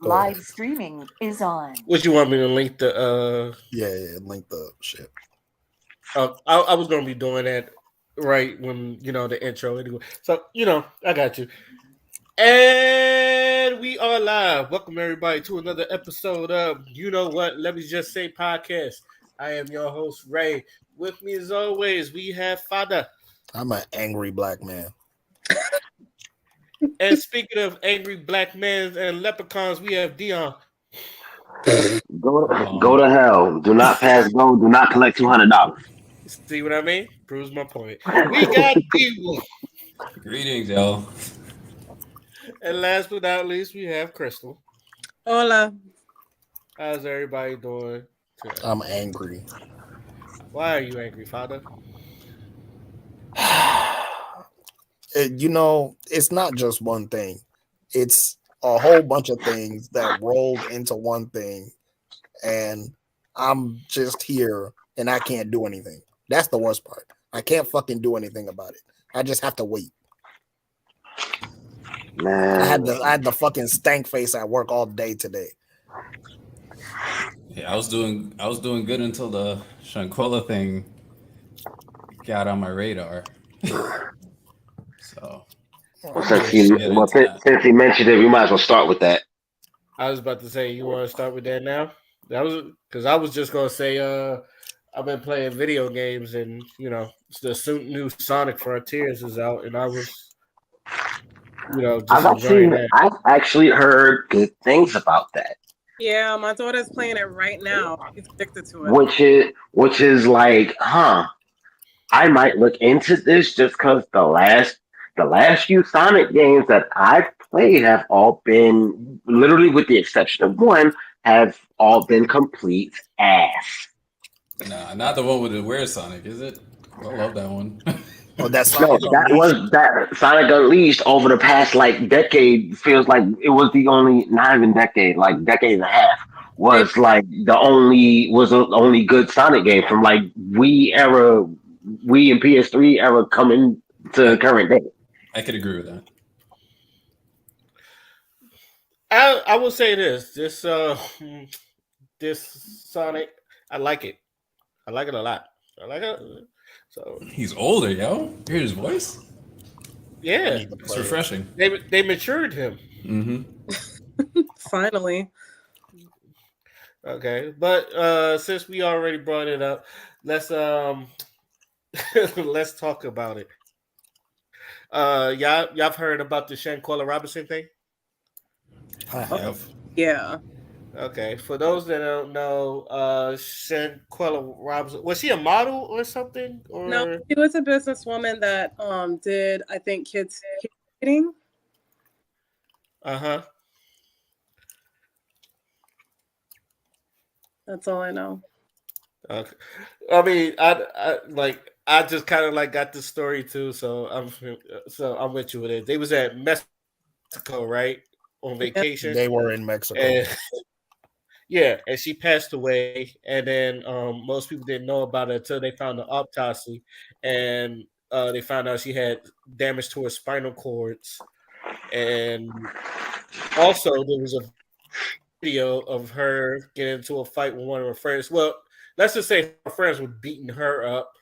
Live streaming is on. Would you want me to link the? Yeah, link the shit. I was gonna be doing that right when the intro anyway. So I got you. And we are live. Welcome everybody to another episode of You Know What? Let me just say podcast. I am your host Ray. With me as always, we have Father. I'm an angry black man. And speaking of angry black men and leprechauns, we have Dion. Go to hell. Do not pass go. Do not collect $200. See what I mean? Proves my point. We got Evil. Greetings, y'all. And last but not least, we have Crystal. Hola. How's everybody doing today? I'm angry. Why are you angry, Father? It's not just one thing. It's a whole bunch of things that rolled into one thing, and I'm just here and I can't do anything. That's the worst part. I can't fucking do anything about it. I just have to wait. Man. I had the fucking stank face at work all day today. Yeah, I was doing good until the Shanquella thing got on my radar. So since he mentioned it, we might as well start with that. I was about to say, you want to start with that now? That was because I was just gonna say, I've been playing video games, and the new Sonic Frontiers is out, and I was, just I've actually heard good things about that. Yeah, my daughter's playing it right now. She's addicted to it. Which is like, I might look into this just because the last few Sonic games that I've played have all been, literally with the exception of one, have all been complete ass. Nah, not the one with the Weird Sonic, is it? I love that one. Oh, that's that Sonic Unleashed over the past decade feels like it was the only, not even decade, decade and a half was the only good Sonic game from Wii and PS3 era coming to current day. I could agree with that. I will say this Sonic, I like it. I like it a lot. I like it. So he's older, yo. Hear his voice? Yeah, it's refreshing. They matured him. Mm-hmm. Finally. Okay, but since we already brought it up, let's let's talk about it. Y'all heard about the Shanquella Robinson thing? I have. Yeah. Okay, for those that don't know, Shanquella Robinson, was she a model or something? Or? No, she was a businesswoman that did, I think, kids dating. Uh-huh. That's all I know. Okay. I mean, I just kind of got this story too, so I'm with you with it. They was at Mexico, right, on vacation. They were in Mexico. And, yeah, and she passed away, and then most people didn't know about it until they found the autopsy, and they found out she had damage to her spinal cords, and also there was a video of her getting into a fight with one of her friends. Well, let's just say her friends were beating her up,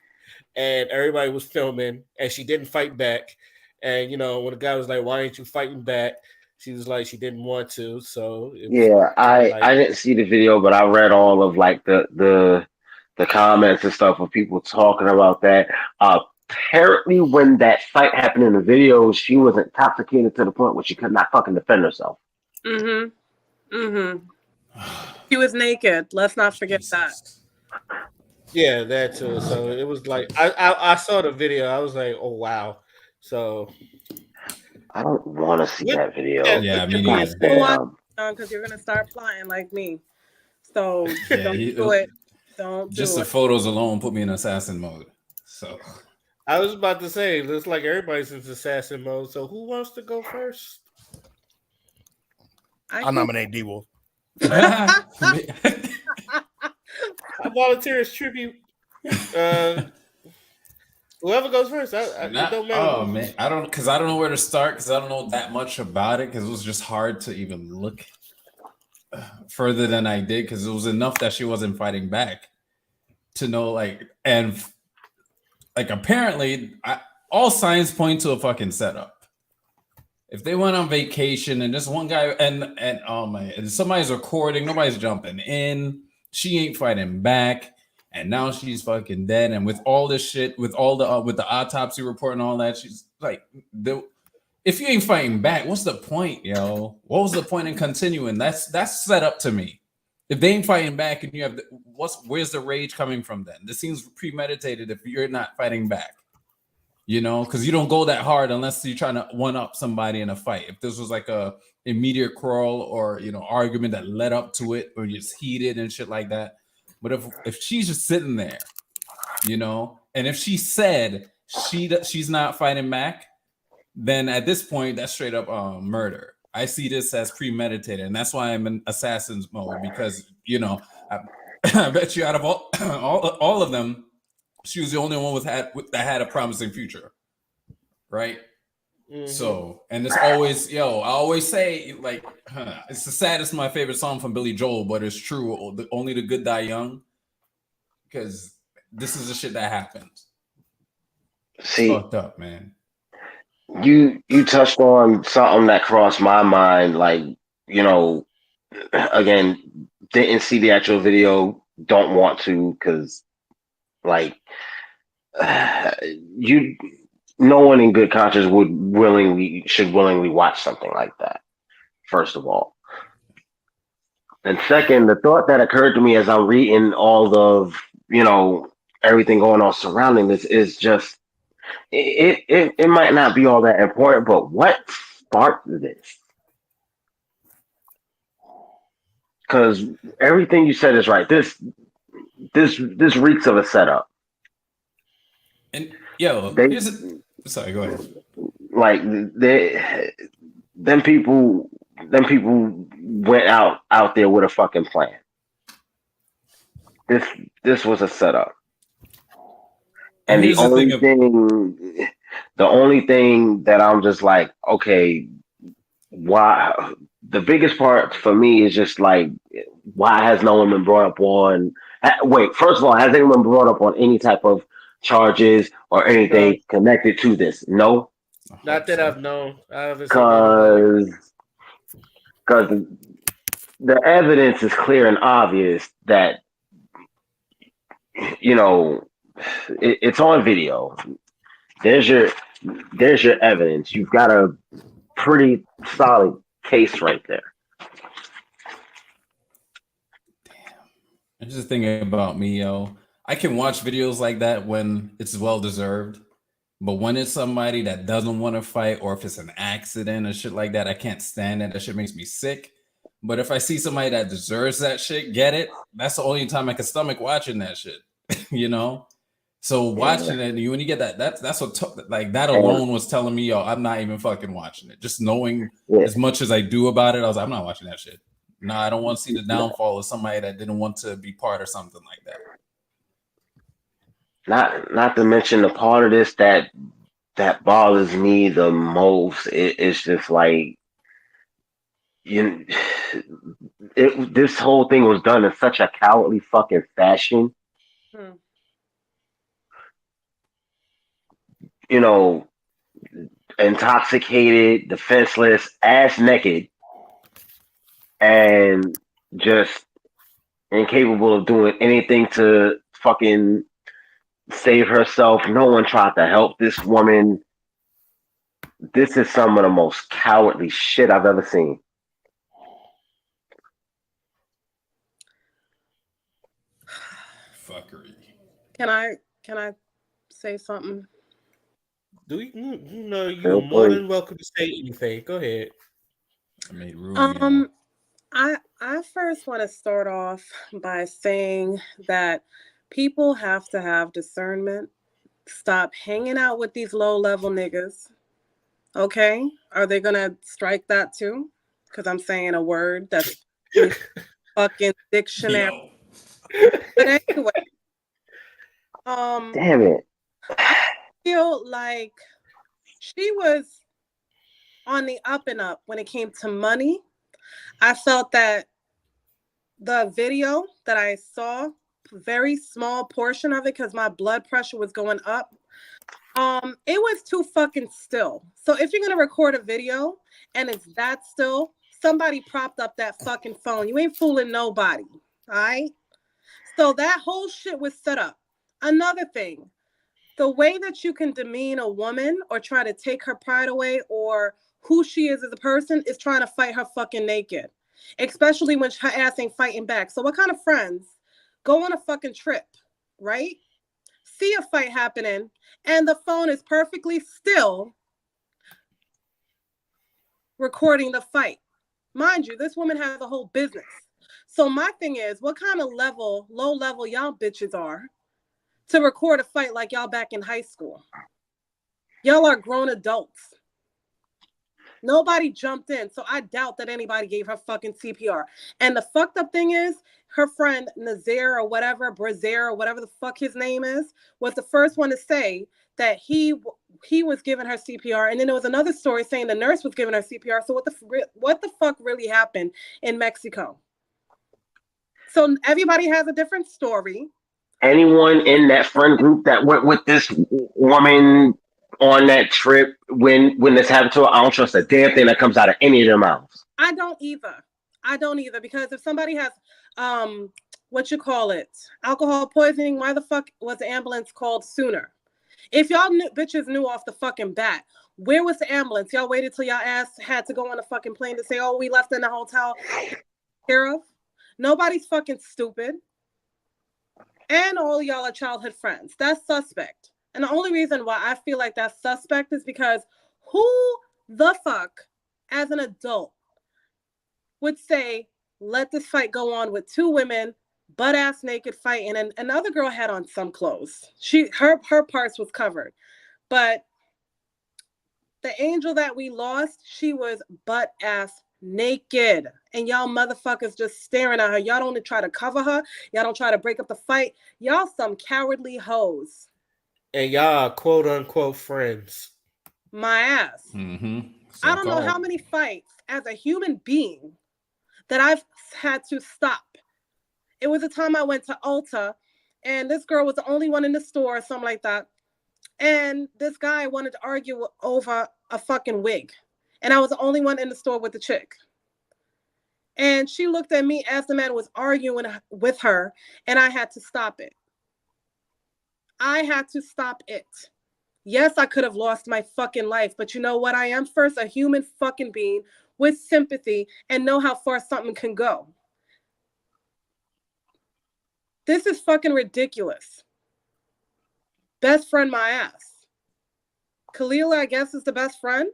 and everybody was filming, and she didn't fight back. And when the guy was like, "Why ain't you fighting back?" She was like, she didn't want to. So I didn't see the video, but I read all of the comments and stuff of people talking about that. Apparently, when that fight happened in the video, she was intoxicated to the point where she could not fucking defend herself. She was naked. Let's not forget that. Yeah, that too. So it was like I saw the video. I was like, oh wow. So I don't want to see that video. Yeah, me neither. Because you're gonna start plotting like me. So don't do it. Don't just do the photos alone put me in assassin mode. So I was about to say, it looks like everybody's in assassin mode. So who wants to go first? I nominate D-Wolf. I volunteer as tribute. Whoever goes first, it don't matter. Oh man, I don't know where to start because I don't know that much about it because it was just hard to even look further than I did because it was enough that she wasn't fighting back to know and apparently all signs point to a fucking setup. If they went on vacation and this one guy and oh man, and somebody's recording, nobody's jumping in, she ain't fighting back, and now she's fucking dead. And with all this shit, with all the with the autopsy report and all that, she's like, if you ain't fighting back, what's the point, yo? What was the point in continuing? That's set up to me. If they ain't fighting back and you have where's the rage coming from then? This seems premeditated if you're not fighting back. You know, because you don't go that hard unless you're trying to one up somebody in a fight. If this was like a immediate quarrel or argument that led up to it, or just heated and shit like that. But if she's just sitting there, and if she said she's not fighting back, then at this point that's straight up murder. I see this as premeditated, and that's why I'm in assassin's mode because I bet you out of all of them, she was the only one that had a promising future, right? Mm-hmm. So, and it's always, I always say, it's the saddest, my favorite song from Billy Joel, but it's true. Only the good die young, because this is the shit that happens. See, it's fucked up, man. You touched on something that crossed my mind, again, didn't see the actual video, don't want to, because no one in good conscience should willingly watch something like that, first of all. And second, the thought that occurred to me as I'm reading all of everything going on surrounding this is just it might not be all that important, but what sparked this? Because everything you said is right. This reeks of a setup. And sorry, go ahead. Them people went out there with a fucking plan. This was a setup. And the only thing that I'm just like, okay, why? The biggest part for me is just like, why has no one been brought up on? Wait, first of all, has anyone been brought up on any type of charges or anything connected to this? No, not that I've known. Because the evidence is clear and obvious that it's on video. There's your evidence. You've got a pretty solid case right there. Damn. Here's the thing about me, yo. I can watch videos like that when it's well deserved, but when it's somebody that doesn't want to fight, or if it's an accident or shit like that, I can't stand it. That shit makes me sick. But if I see somebody that deserves that shit, get it? That's the only time I can stomach watching that shit. So watching it, when you get that's what that alone was telling me, yo, I'm not even fucking watching it. Just knowing as much as I do about it, I was like, I'm not watching that shit. No, I don't want to see the downfall of somebody that didn't want to be part of something like that. Not to mention the part of this that bothers me the most. It's just like this whole thing was done in such a cowardly fucking fashion. Intoxicated, defenseless, ass naked, and just incapable of doing anything to fucking save herself. No one tried to help this woman. This is some of the most cowardly shit I've ever seen. Fuckery. Can I say something? You're more than welcome to say anything. Go ahead. I made room. I first want to start off by saying that people have to have discernment. Stop hanging out with these low-level niggas. Okay? Are they gonna strike that too? Because I'm saying a word that's fucking dictionary. But anyway, damn it. I feel like she was on the up and up when it came to money. I felt that The video that I saw, very small portion of it because my blood pressure was going up. It was too fucking still. So if you're gonna record a video and it's that still, somebody propped up that fucking phone. You ain't fooling nobody. All right. So that whole shit was set up. Another thing, the way that you can demean a woman or try to take her pride away or who she is as a person is trying to fight her fucking naked, especially when her ass ain't fighting back. So what kind of friends go on a fucking trip, right? See a fight happening and the phone is perfectly still recording the fight. Mind you, this woman has a whole business. So my thing is, what kind of low level y'all bitches are to record a fight like y'all back in high school? Y'all are grown adults. Nobody jumped in, so I doubt that anybody gave her fucking CPR. And the fucked up thing is, her friend Nazir or whatever, Brazier or whatever the fuck his name is, was the first one to say that he was giving her CPR. And then there was another story saying the nurse was giving her CPR. So what the fuck really happened in Mexico? So everybody has a different story. Anyone in that friend group that went with this woman on that trip when this happened to her, I don't trust a damn thing that comes out of any of their mouths. I don't either because if somebody has what you call it, alcohol poisoning, why the fuck was the ambulance called sooner? If y'all bitches knew off the fucking bat, where was the ambulance? Y'all waited till y'all ass had to go on a fucking plane to say, oh, we left in the hotel. Care of? Nobody's fucking stupid. And all of y'all are childhood friends. That's suspect. And the only reason why I feel like that's suspect is because who the fuck, as an adult, would say, let this fight go on with two women, butt-ass naked fighting, and another girl had on some clothes. Her parts was covered. But the angel that we lost, she was butt-ass naked. And y'all motherfuckers just staring at her. Y'all don't try to cover her. Y'all don't try to break up the fight. Y'all some cowardly hoes. And y'all quote unquote friends. My ass. Mm-hmm. I don't know how many fights as a human being that I've had to stop. It was a time I went to Ulta and this girl was the only one in the store or something like that. And this guy wanted to argue over a fucking wig. And I was the only one in the store with the chick. And she looked at me as the man was arguing with her, and I had to stop it. I had to stop it. Yes, I could have lost my fucking life, but you know what? I am first a human fucking being with sympathy and know how far something can go. This is fucking ridiculous. Best friend my ass. Khalil, I guess, is the best friend.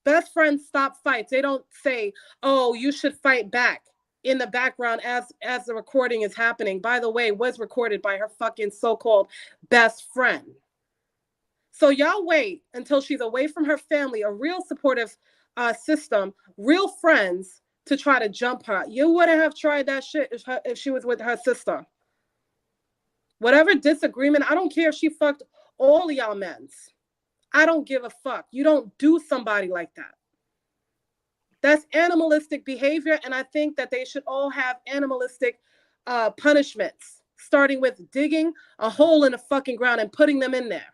Best friends stop fights. They don't say, oh, you should fight back in the background as the recording is happening. By the way, was recorded by her fucking so-called best friend. So y'all wait until she's away from her family, a real supportive system, real friends to try to jump her. You wouldn't have tried that shit if she was with her sister. Whatever disagreement, I don't care if she fucked all of y'all men's. I don't give a fuck. You don't do somebody like that. That's animalistic behavior, and I think that they should all have animalistic punishments, starting with digging a hole in the fucking ground and putting them in there.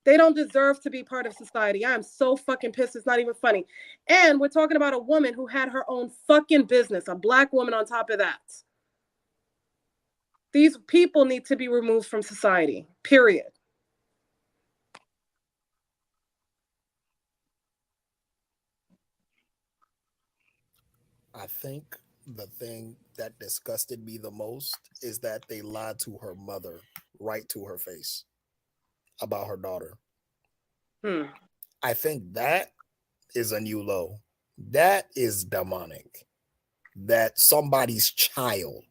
They don't deserve to be part of society. I am so fucking pissed. It's not even funny. And we're talking about a woman who had her own fucking business, a black woman on top of that. These people need to be removed from society, period. I think the thing that disgusted me the most is that they lied to her mother right to her face about her daughter. I think that is a new low. That is demonic. That somebody's child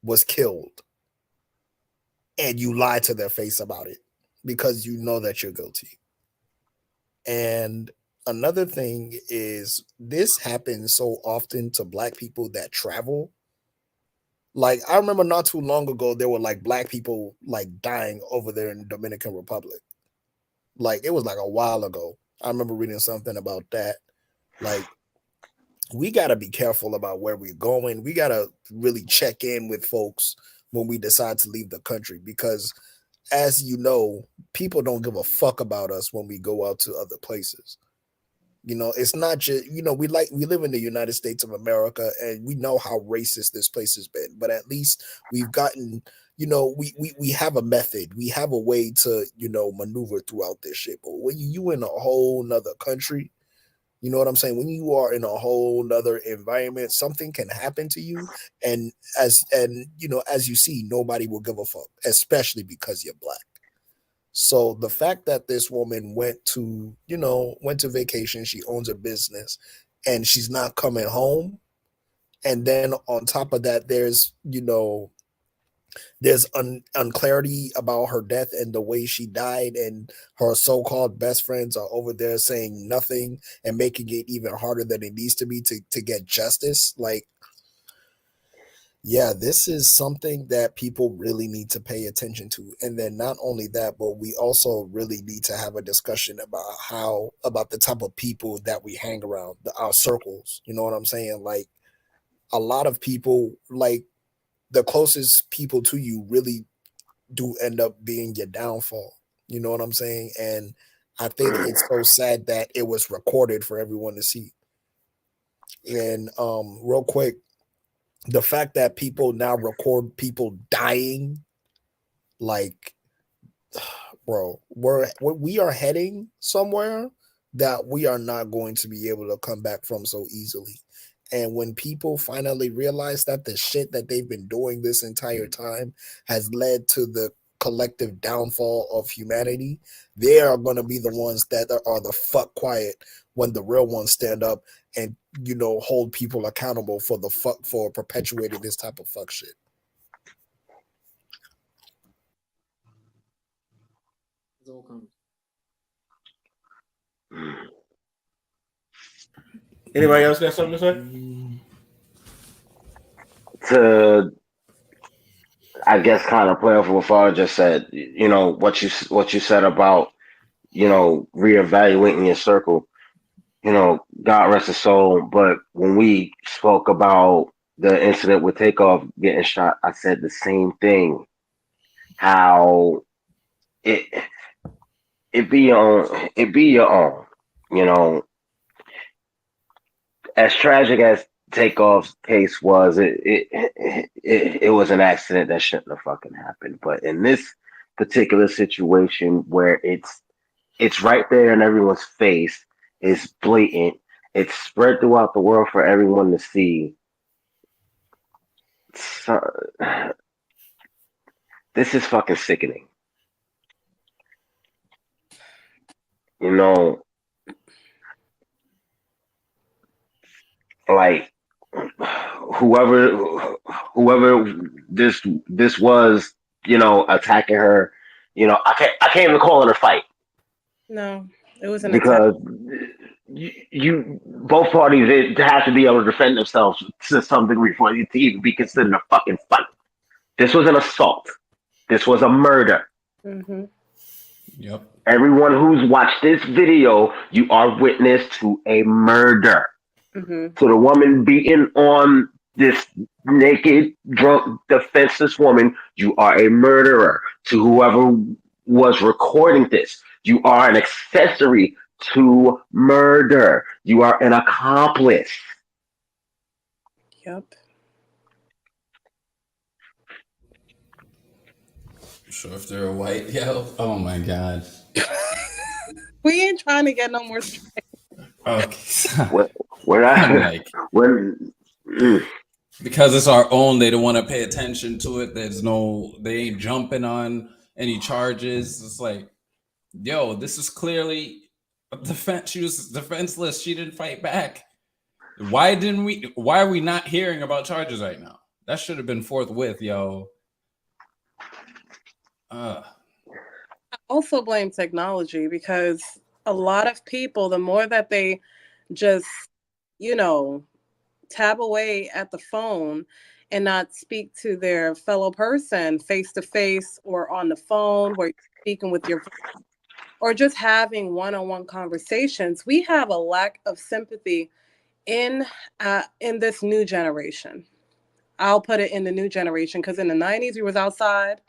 was killed and you lie to their face about it because you know that you're guilty. And another thing is this happens so often to black people that travel. Like I remember not too long ago, there were like black people like dying over there in the Dominican Republic. Like it was like a while ago. I remember reading something about that. Like we got to be careful about where we're going. We got to really check in with folks when we decide to leave the country because, as you know, people don't give a fuck about us when we go out to other places. You know, it's not just, you know, we live in the United States of America and we know how racist this place has been, but at least we've gotten, you know, we have a method, we have a way to, you know, maneuver throughout this shit. But when you in a whole nother country, you know what I'm saying? When you are in a whole nother environment, something can happen to you. And you know, as you see, nobody will give a fuck, especially because you're black. So the fact that this woman went to, you know, went to vacation, she owns a business and she's not coming home. And then on top of that, there's, you know, there's unclarity about her death and the way she died, and her so-called best friends are over there saying nothing and making it even harder than it needs to be to get justice. Like, yeah, this is something that people really need to pay attention to. And then not only that, but we also really need to have a discussion about the type of people that we hang around, our circles. You know what I'm saying? Like a lot of people, like the closest people to you really do end up being your downfall. You know what I'm saying? And I think it's so sad that it was recorded for everyone to see. And real quick, the fact that people now record people dying, like, bro, we are heading somewhere that we are not going to be able to come back from so easily. And when people finally realize that the shit that they've been doing this entire time has led to the collective downfall of humanity, they are going to be the ones that are the fuck quiet when the real ones stand up and, you know, hold people accountable for the fuck for perpetuating this type of fuck shit. Anybody else got something to say? To, I guess, kind of play off of what Farah just said. You know what you said about, you know, reevaluating your circle. You know, God rest his soul. But when we spoke about the incident with Takeoff getting shot, I said the same thing. How it it be your own, it be your own. You know, as tragic as Takeoff's case was, it was an accident that shouldn't have fucking happened. But in this particular situation where it's right there in everyone's face, it's blatant, it's spread throughout the world for everyone to see. So, this is fucking sickening. You know, like whoever whoever this was, you know, attacking her, you know, I can't even call it a fight No, it was an attack. because you both parties have to be able to defend themselves to some degree for it to even be considered a fucking fight. This was an assault. This was a murder. Mm-hmm. Yep. Everyone who's watched this video, you are witness to a murder. Mm-hmm. To the woman beating on this naked, drunk, defenseless woman, you are a murderer. To whoever was recording this, you are an accessory to murder. You are an accomplice. Yep. So if they're white, yo, oh my god. We ain't trying to get no more. Okay. When I'm I like, when because it's our own, they don't want to pay attention to it. They ain't jumping on any charges. It's like, yo, this is clearly a defense. She was defenseless. She didn't fight back. Why are we not hearing about charges right now? That should have been forthwith, yo. I also blame technology because a lot of people, the more that they just, you know, tab away at the phone and not speak to their fellow person face to face or on the phone where you're speaking with your or just having one-on-one conversations, we have a lack of sympathy in this new generation. I'll put it in the new generation because in the 90s we was outside,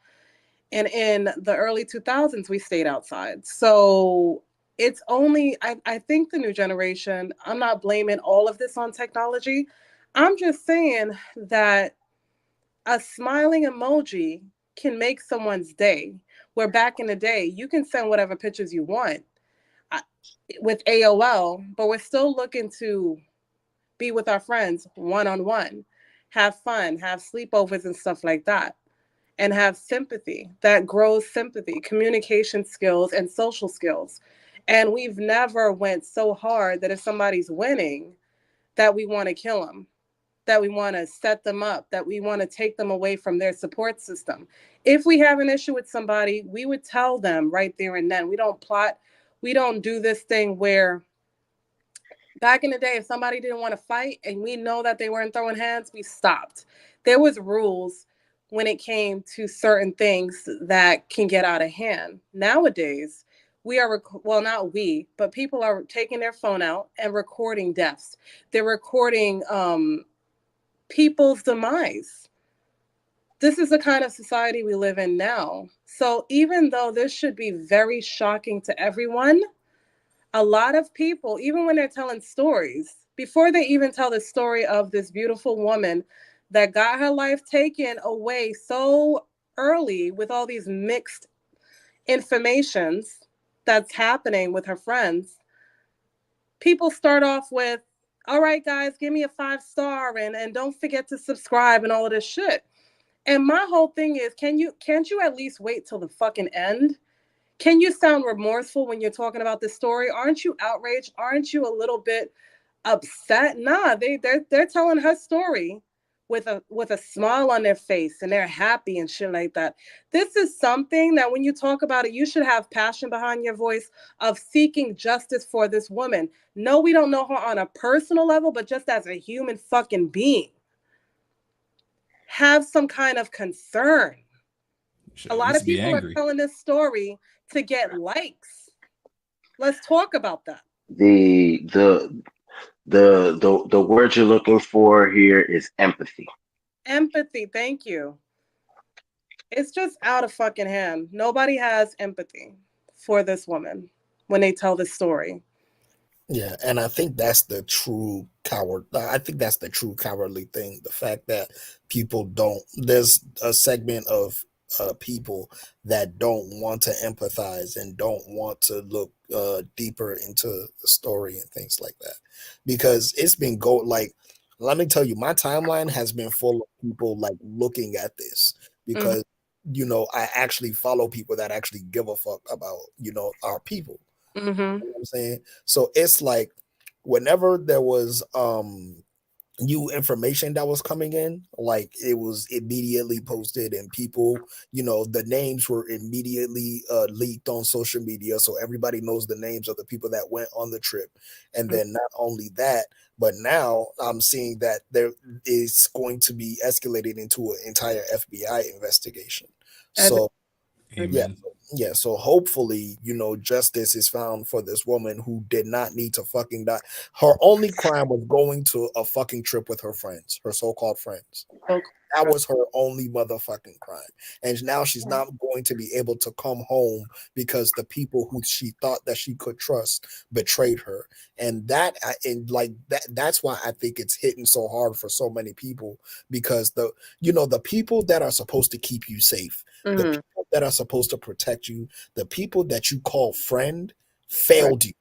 and in the early 2000s we stayed outside. So it's only I think the new generation, I'm not blaming all of this on technology. I'm just saying that a smiling emoji can make someone's day, where back in the day you can send whatever pictures you want with AOL, but we're still looking to be with our friends one-on-one, have fun, have sleepovers and stuff like that, and have sympathy that grows sympathy, communication skills, and social skills. And we've never went so hard that if somebody's winning, that we want to kill them, that we want to set them up, that we want to take them away from their support system. If we have an issue with somebody, we would tell them right there and then. We don't plot. We don't do this thing where back in the day, if somebody didn't want to fight and we know that they weren't throwing hands, we stopped. There was rules when it came to certain things that can get out of hand. Nowadays, we are, well, not we, but people are taking their phone out and recording deaths. They're recording people's demise. This is the kind of society we live in now. So even though this should be very shocking to everyone, a lot of people, even when they're telling stories, before they even tell the story of this beautiful woman that got her life taken away so early with all these mixed informations that's happening with her friends, people start off with, all right, guys, give me a 5-star and don't forget to subscribe and all of this shit. And my whole thing is, can't you at least wait till the fucking end? Can you sound remorseful when you're talking about this story? Aren't you outraged? Aren't you a little bit upset? Nah, they're telling her story with a smile on their face and they're happy and shit like that. This is something that when you talk about it, you should have passion behind your voice of seeking justice for this woman. No, we don't know her on a personal level, but just as a human fucking being. Have some kind of concern. Should A at lot least of be people are angry. telling this story to get likes. Let's talk about that. The word you're looking for here is empathy. Empathy, thank you. It's just out of fucking hand. Nobody has empathy for this woman when they tell this story. Yeah, and I think that's the true coward. I think that's the true cowardly thing. The fact that people don't. There's a segment of people that don't want to empathize and don't want to look deeper into the story and things like that, because it's been like. Let me tell you, my timeline has been full of people like looking at this because I actually follow people that actually give a fuck about our people. Mm-hmm. You know what I'm saying? So it's like whenever there was new information that was coming in, like it was immediately posted and people, the names were immediately leaked on social media. So everybody knows the names of the people that went on the trip. And then not only that, but now I'm seeing that there is going to be escalated into an entire FBI investigation. So Amen. yeah, so hopefully, justice is found for this woman who did not need to fucking die. Her only crime was going to a fucking trip with her friends, her so-called friends. That was her only motherfucking crime. And now she's not going to be able to come home because the people who she thought that she could trust betrayed her. And that's why I think it's hitting so hard for so many people, because the people that are supposed to keep you safe, the people that are supposed to protect you, the people that you call friend failed you,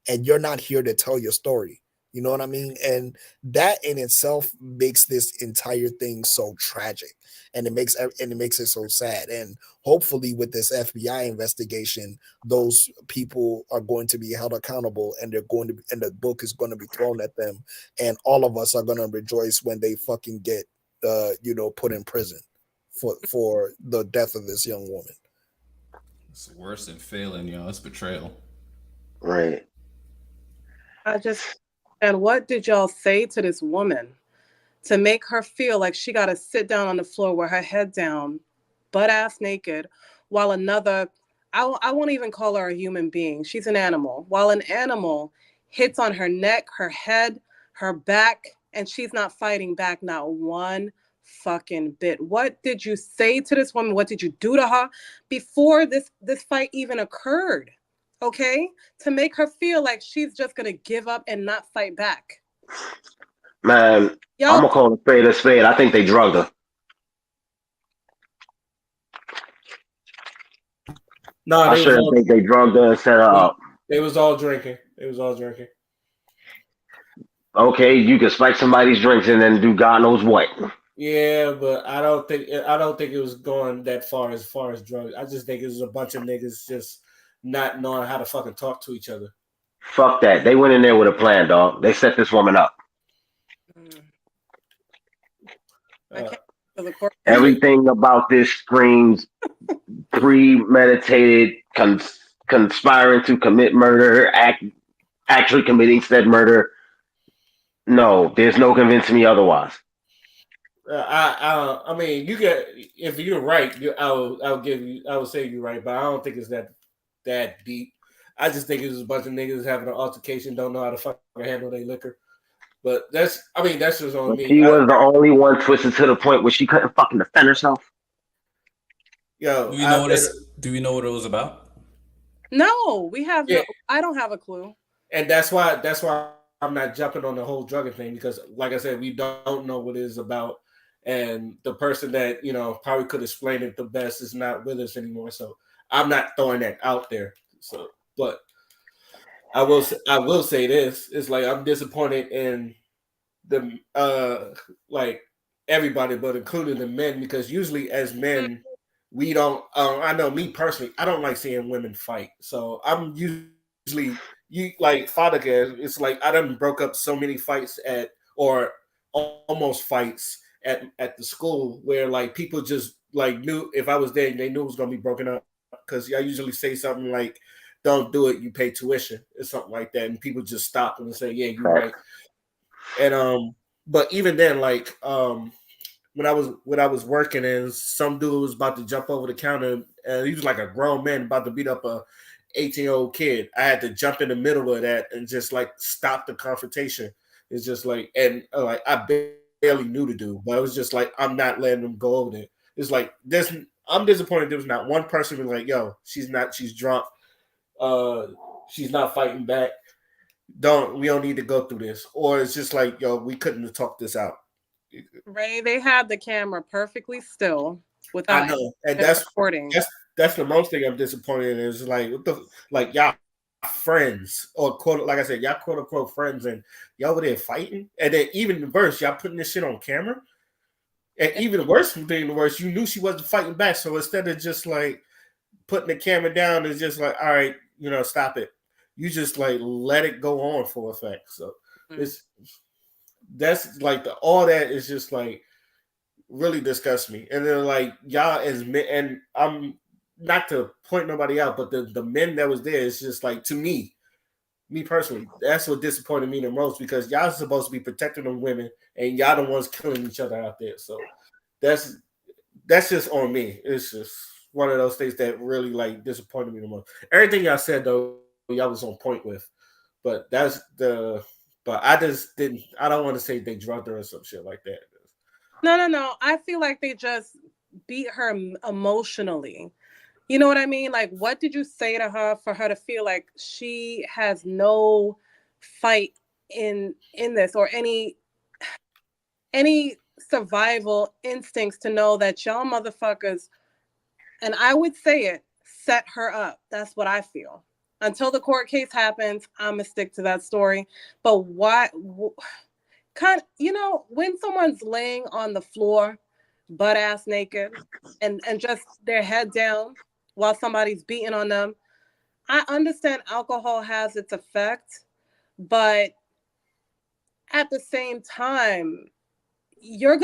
and you're not here to tell your story. You know what I mean? And that in itself makes this entire thing so tragic, and it makes it so sad. And hopefully with this FBI investigation, those people are going to be held accountable, and and the book is going to be thrown at them, and all of us are going to rejoice when they fucking get put in prison for the death of this young woman. It's worse than failing, It's betrayal. Right. And what did y'all say to this woman to make her feel like she got to sit down on the floor with her head down, butt ass naked, while another I won't even call her a human being. She's an animal. While an animal hits on her neck, her head, her back, and she's not fighting back, not one fucking bit. What did you say to this woman? What did you do to her before this fight even occurred? Okay, to make her feel like she's just gonna give up and not fight back. Man, I'm Y'all, gonna call a spade a spade. I think they drugged her. No, I sure think they drugged her and set her up. they was all drinking. They was all drinking. Okay, you can spike somebody's drinks and then do God knows what. Yeah, but I don't think it was going that far as drugs. I just think it was a bunch of niggas just not knowing how to fucking talk to each other. Fuck that. They went in there with a plan, dog. They set this woman up. I can't for the court. Everything about this screams premeditated, conspiring to commit murder, actually committing said murder. No, there's no convincing me otherwise. I mean, you get if you're right, I will say you're right, but I don't think it's that deep. I just think it was a bunch of niggas having an altercation, don't know how to fucking handle their liquor. But that's just on me. She was the only one twisted to the point where she couldn't fucking defend herself. Yo, Do we know what it was about? No, we have no. I don't have a clue. And that's why I'm not jumping on the whole drugging thing because, like I said, we don't know what it is about, and the person that probably could explain it the best is not with us anymore. So I'm not throwing that out there. So, but I will say this: it's like I'm disappointed in the like everybody, but including the men, because usually as men we don't. I know me personally, I don't like seeing women fight. So I'm usually. You like Father, it's like I done broke up so many fights or almost fights at the school where like people just like knew if I was there, they knew it was gonna be broken up because I usually say something like, "Don't do it, you pay tuition" or something like that, and people just stop and say, "Yeah, you're right." And but even then, like when I was working and some dude was about to jump over the counter, and he was like a grown man about to beat up a 18-year-old kid. I had to jump in the middle of that and just like stop the confrontation. It's just like, and like I barely knew the dude, but it was just like I'm not letting them go over there. It's like this. I'm disappointed there was not one person who was like, "Yo, she's drunk. She's not fighting back. We don't need to go through this." Or it's just like, "Yo, we couldn't have talked this out." Ray, they had the camera perfectly still without I know, and that's recording. That's the most thing I'm disappointed in is like what the like y'all friends or quote like I said y'all quote unquote friends and y'all over there fighting and then even worse y'all putting this shit on camera and even worse from being the worst you knew she wasn't fighting back so instead of just like putting the camera down it's just like all right stop it you just like let it go on for effect so that's like all that is just like really disgusts me and then like y'all as men and I'm not to point nobody out, but the men that was there is just like to me personally, that's what disappointed me the most because y'all supposed to be protecting them women and y'all the ones killing each other out there. So that's just on me. It's just one of those things that really like disappointed me the most. Everything y'all said though, y'all was on point with, but I just didn't. I don't want to say they drugged her or some shit like that. No. I feel like they just beat her emotionally. You know what I mean? Like, what did you say to her for her to feel like she has no fight in this or any survival instincts to know that y'all motherfuckers, and I would say it, set her up. That's what I feel. Until the court case happens, I'm gonna stick to that story. But why? When someone's laying on the floor, butt ass naked, and just their head down while somebody's beating on them. I understand alcohol has its effect, but at the same time, your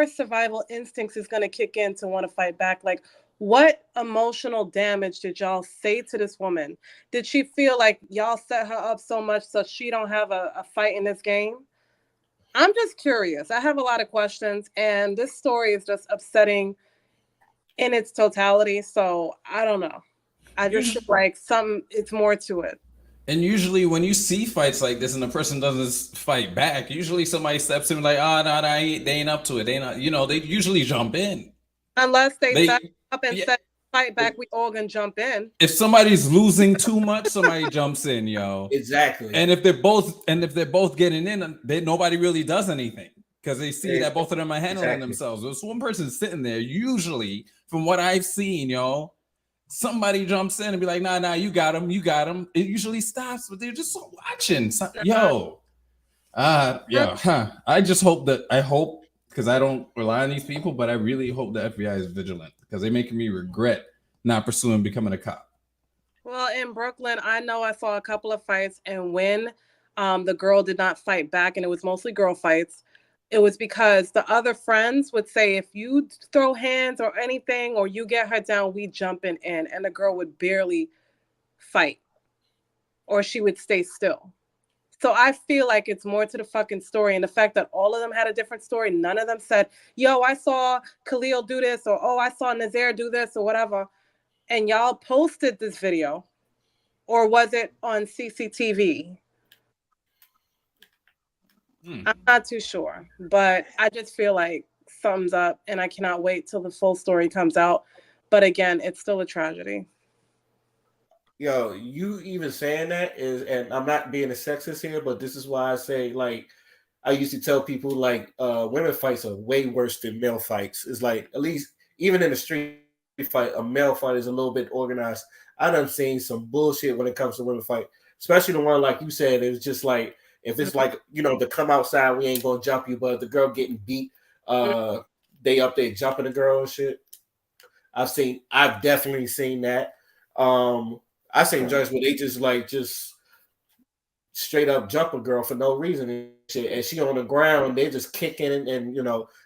survival instincts is gonna kick in to want to fight back. Like, what emotional damage did y'all say to this woman? Did she feel like y'all set her up so much so she don't have a fight in this game? I'm just curious. I have a lot of questions, and this story is just upsetting in its totality. So I don't know. I just feel like it's more to it. And usually when you see fights like this and the person doesn't fight back, usually somebody steps in like, oh, no, they ain't up to it. They not, they usually jump in. Unless they step up and yeah. say, fight back, we all gonna jump in. If somebody's losing too much, somebody jumps in, yo. Exactly. And if they're both getting in, nobody really does anything because they see that both of them are handling themselves. If one person's sitting there, usually, from what I've seen, somebody jumps in and be like, nah, you got him. It usually stops, but they're just watching. I just hope because I don't rely on these people, but I really hope the FBI is vigilant because they're making me regret not pursuing becoming a cop. Well, in Brooklyn, I know I saw a couple of fights, and when the girl did not fight back, and it was mostly girl fights, it was because the other friends would say, if you throw hands or anything, or you get her down, we jumping in, and the girl would barely fight, or she would stay still. So I feel like it's more to the fucking story, and the fact that all of them had a different story. None of them said, yo, I saw Khalil do this, or oh, I saw Nazaire do this, or whatever. And y'all posted this video, or was it on CCTV? I'm not too sure, but I just feel like thumbs up, and I cannot wait till the full story comes out. But again, it's still a tragedy. Yo, you even saying that is, and I'm not being a sexist here, but this is why I say, like, I used to tell people, like, women fights are way worse than male fights. It's like, at least, even in a street fight, a male fight is a little bit organized. I done seen some bullshit when it comes to women fight, especially the one, like you said, it's just like, if it's like, to come outside, we ain't gonna jump you, but the girl getting beat, they up there jumping the girl and shit. I've definitely seen that. I seen joints where they just straight up jump a girl for no reason and shit, and she on the ground, they just kicking and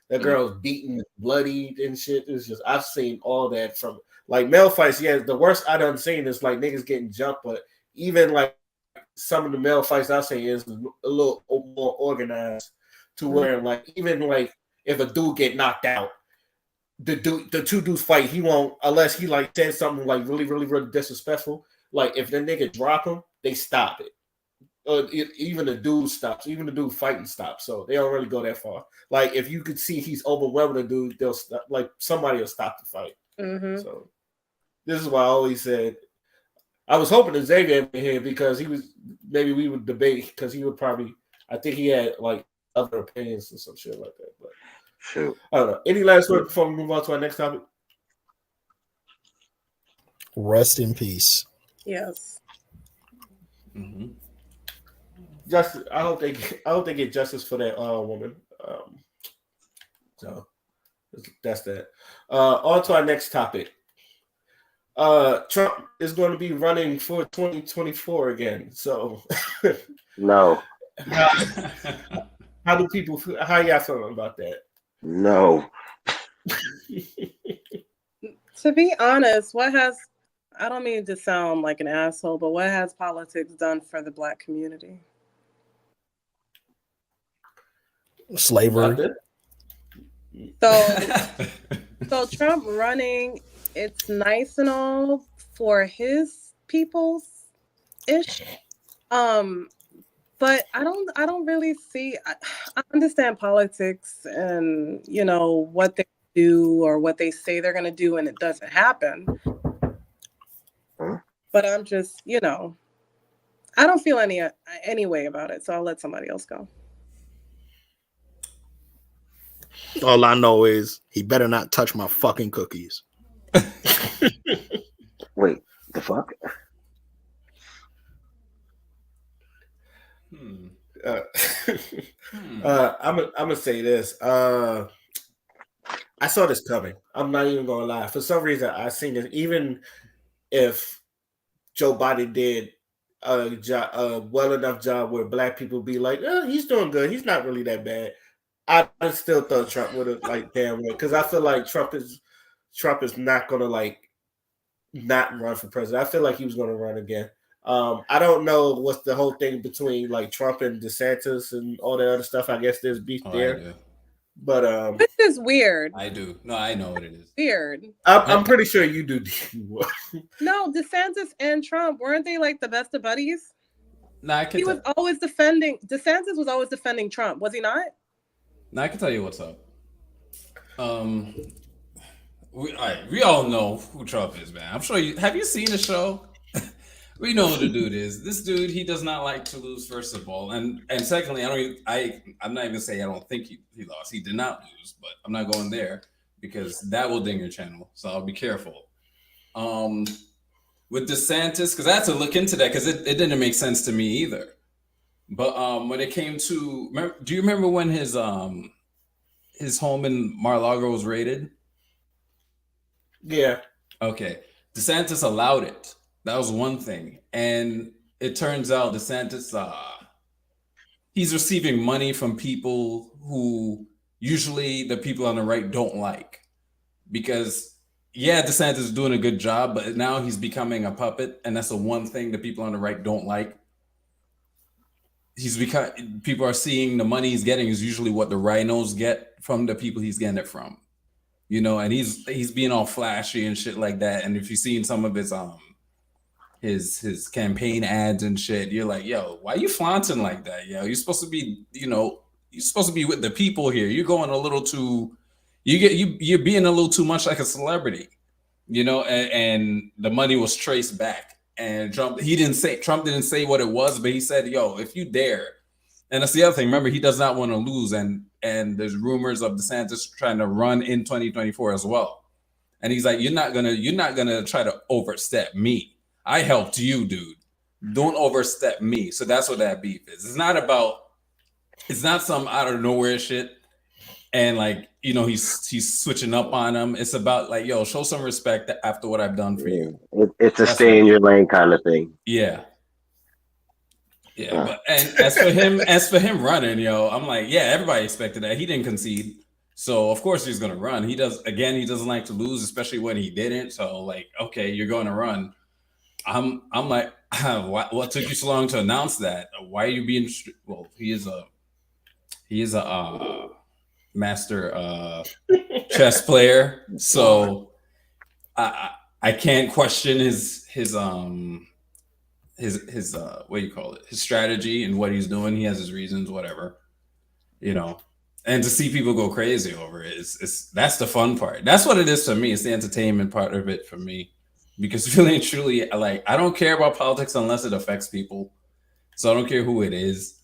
that girl's beaten, bloodied and shit. It's just, I've seen all that from like male fights. Yeah, the worst I done seen is like niggas getting jumped, but even like some of the male fights I've seen is a little more organized to where like even like if a dude get knocked out, the two dudes fight, he won't, unless he like said something like really, really, really disrespectful. Like if the nigga drop him, they stop it. Even the dude stops. Even the dude fighting stops. So they don't really go that far. Like if you could see he's overwhelming the dude, they'll stop, like somebody will stop the fight. So this is why I always said I was hoping that Xavier in here because maybe we would debate because he would probably, I think he had like other opinions and some shit like that. But shoot, I don't know. Any last word before we move on to our next topic? Rest in peace. Yes. Justice. I hope they get justice for that woman. So that's that. On to our next topic. Trump is going to be running for 2024 again. So no. How do people feel? How y'all feeling about that? No. To be honest, I don't mean to sound like an asshole, but what has politics done for the Black community? Slavery. So Trump running, it's nice and all for his people's ish. But I don't really see, I understand politics and what they do or what they say they're gonna do and it doesn't happen. But I'm just, I don't feel any way about it, so I'll let somebody else go. All I know is he better not touch my fucking cookies. Wait, the fuck? I'm gonna say this. I saw this coming. I'm not even gonna lie. For some reason, I seen this. Even if Joe Biden did a well enough job where Black people be like, oh, he's doing good. He's not really that bad. I still thought Trump would have like damn well because I feel like Trump is not gonna like not run for president. I feel like he was gonna run again. I don't know what's the whole thing between like Trump and DeSantis and all that other stuff. I guess there's beef there. But This is weird. I do. No, I know what it is. Weird. I'm pretty sure you do. No, DeSantis and Trump, weren't they like the best of buddies? No, I can. He was always defending. DeSantis was always defending Trump, was he not? No, I can tell you what's up. We all know who Trump is, man. I'm sure you have you seen the show? We know who the dude is. This dude, he does not like to lose, first of all, and secondly, I'm not even saying I don't think he lost. He did not lose, but I'm not going there because that will ding your channel. So I'll be careful. With DeSantis, because I had to look into that because it didn't make sense to me either. But when it came to, do you remember when his home in Mar-a-Lago was raided? Yeah. Okay. DeSantis allowed it. That was one thing. And it turns out DeSantis, he's receiving money from people who usually the people on the right don't like. Because, yeah, DeSantis is doing a good job, but now he's becoming a puppet. And that's the one thing the people on the right don't like. People are seeing the money he's getting is usually what the rhinos get from the people he's getting it from. You know, and he's being all flashy and shit like that. And if you've seen some of his campaign ads and shit, you're like, yo, why are you flaunting like that? Yo, you're supposed to be, you're supposed to be with the people here. You're going a little too, you're being a little too much like a celebrity, and the money was traced back. And Trump didn't say what it was, but he said, yo, if you dare. And that's the other thing. Remember, he does not want to lose. And there's rumors of DeSantis trying to run in 2024 as well. And he's like, you're not gonna try to overstep me. I helped you, dude. Don't overstep me. So that's what that beef is. It's not some out of nowhere shit. And like, he's switching up on him. It's about like, yo, show some respect after what I've done for you. It's a stay in your lane kind of thing. Yeah. Yeah. But, and as for him running, I'm like, yeah, everybody expected that. He didn't concede. So of course he's gonna run. He doesn't like to lose, especially when he didn't. So like, okay, you're going to run. I'm like, what took you so long to announce that? Why are you being? Well, he is a master chess player, so I can't question his what do you call it? His strategy and what he's doing. He has his reasons, whatever, And to see people go crazy over it, that's the fun part. That's what it is for me. It's the entertainment part of it for me. Because really and truly, like, I don't care about politics unless it affects people. So I don't care who it is.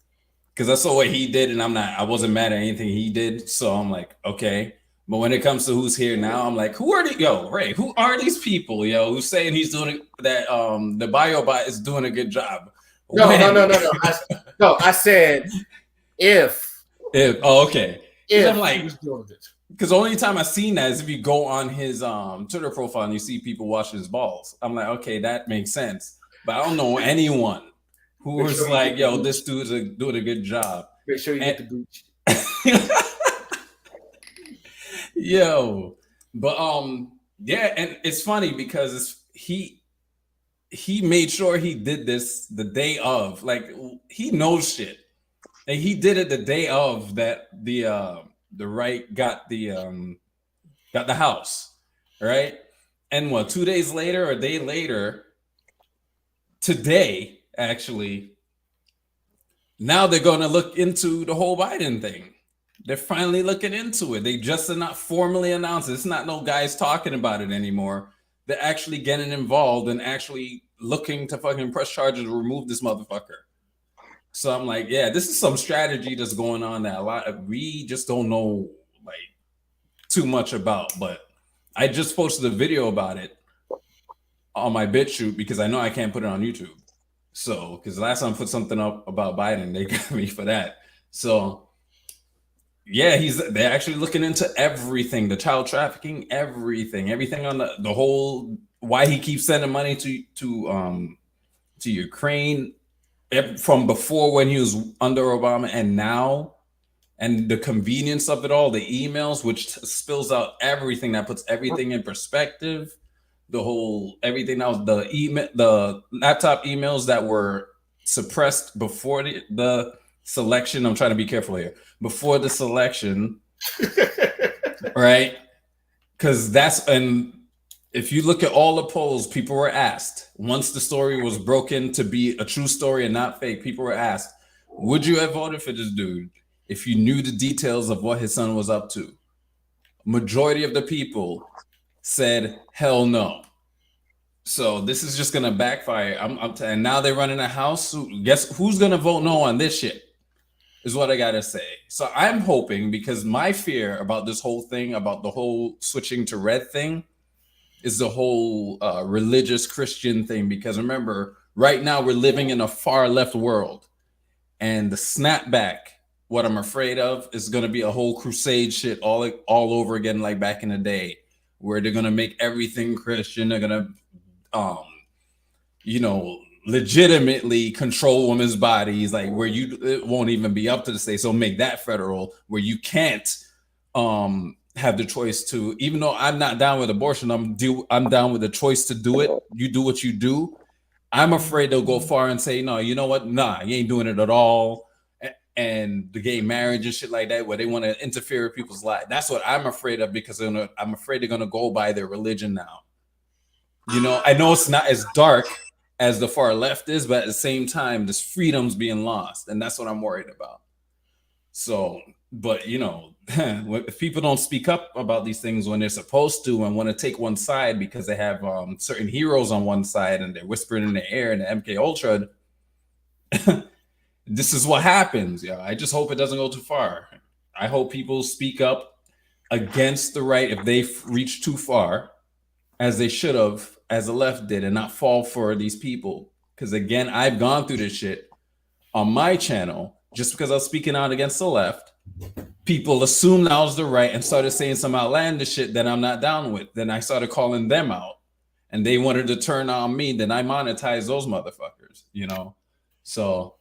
Because I saw what he did, and I wasn't mad at anything he did. So I'm like, okay. But when it comes to who's here now, I'm like, who are these people, who's saying he's doing that? The BioBot is doing a good job. No. I said if. Okay. If I'm like, he was doing it. Because the only time I've seen that is if you go on his Twitter profile and you see people washing his balls. I'm like, okay, that makes sense. But I don't know anyone who was like, yo, this dude's doing a good job. Make sure you get the booch. Yo. But yeah, and it's funny because he made sure he did this the day of. Like, he knows shit. And he did it the day of that the right got the house, right? And 2 days later or a day later, today, actually, now they're going to look into the whole Biden thing. They're finally looking into it. They just did not formally announce it. It's not no guys talking about it anymore. They're actually getting involved and actually looking to fucking press charges to remove this motherfucker. So I'm like, yeah, this is some strategy that's going on that we just don't know like too much about. But I just posted a video about it on my BitChute because I know I can't put it on YouTube. So because last time I put something up about Biden, they got me for that. So yeah, they're actually looking into everything, the child trafficking, everything on the whole, why he keeps sending money to Ukraine. From before when he was under Obama and now, and the convenience of it all, the emails, which spills out everything that puts everything in perspective, everything else, the laptop emails that were suppressed before the selection. I'm trying to be careful here. Before the selection, right? Because and if you look at all the polls, people were asked once the story was broken to be a true story and not fake. People were asked, would you have voted for this dude if you knew the details of what his son was up to? Majority of the people said hell no. So this is just gonna backfire. And now they're running a house. Guess who's gonna vote no on this shit? Is what I gotta say. So I'm hoping, because my fear about this whole thing, about the whole switching to red thing, is the whole religious Christian thing. Because remember, right now we're living in a far left world, and the snapback, what I'm afraid of, is going to be a whole crusade shit all over again, like back in the day, where they're going to make everything Christian. They're going to, legitimately control women's bodies, like where it won't even be up to the state. So make that federal, where you can't have the choice to, even though I'm not down with abortion, I'm down with the choice to do it. You do what you do. I'm afraid they'll go far and say, no, you know what? Nah, you ain't doing it at all. And the gay marriage and shit like that, where they want to interfere with people's lives. That's what I'm afraid of, because I'm afraid they're going to go by their religion now. I know it's not as dark as the far left is, but at the same time, this freedom's being lost. And that's what I'm worried about. So, but if people don't speak up about these things when they're supposed to, and want to take one side because they have certain heroes on one side and they're whispering in the air in the MK Ultra, this is what happens. Yeah, I just hope it doesn't go too far. I hope people speak up against the right if they've reached too far, as they should have, as the left did, and not fall for these people. Because again, I've gone through this shit on my channel. Just because I was speaking out against the left, people assumed I was the right and started saying some outlandish shit that I'm not down with. Then I started calling them out, and they wanted to turn on me. Then I monetized those motherfuckers, So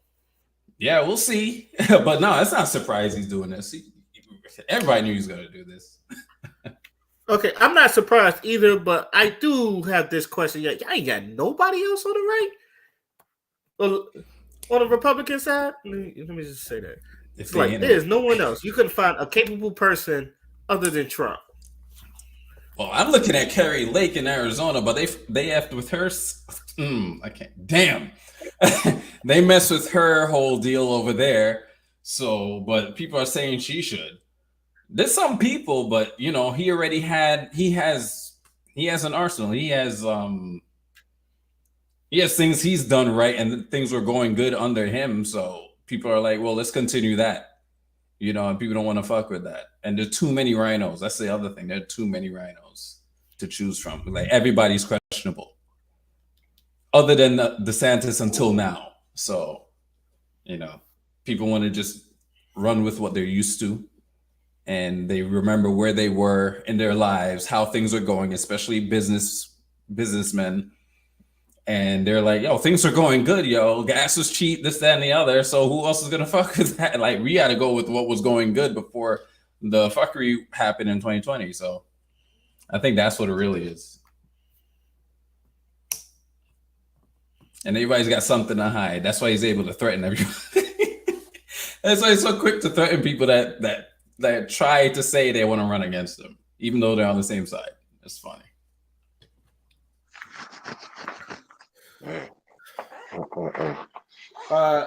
yeah, we'll see. But no, it's not surprised he's doing this. Everybody knew he was going to do this. Okay, I'm not surprised either, but I do have this question. Yeah, I ain't got nobody else on the right? Well, on the Republican side? Let me just say that. It's like there's no one else. You couldn't find a capable person other than Trump. Well, I'm looking at Carrie Lake in Arizona, but they have with her. I can't. Damn, they mess with her whole deal over there. So, but people are saying she should. There's some people, but he already he has an arsenal. He has things he's done right, and things were going good under him. So people are like, well, let's continue that. And people don't want to fuck with that. And there's too many rhinos. That's the other thing. There are too many rhinos to choose from. Like, everybody's questionable, other than DeSantis until now. So, people want to just run with what they're used to, and they remember where they were in their lives, how things are going, especially businessmen. And they're like, yo, things are going good, yo. Gas is cheap, this, that, and the other. So who else is going to fuck with that? Like, we got to go with what was going good before the fuckery happened in 2020. So I think that's what it really is. And everybody's got something to hide. That's why he's able to threaten everybody. That's why he's so quick to threaten people that try to say they want to run against him, even though they're on the same side. It's funny.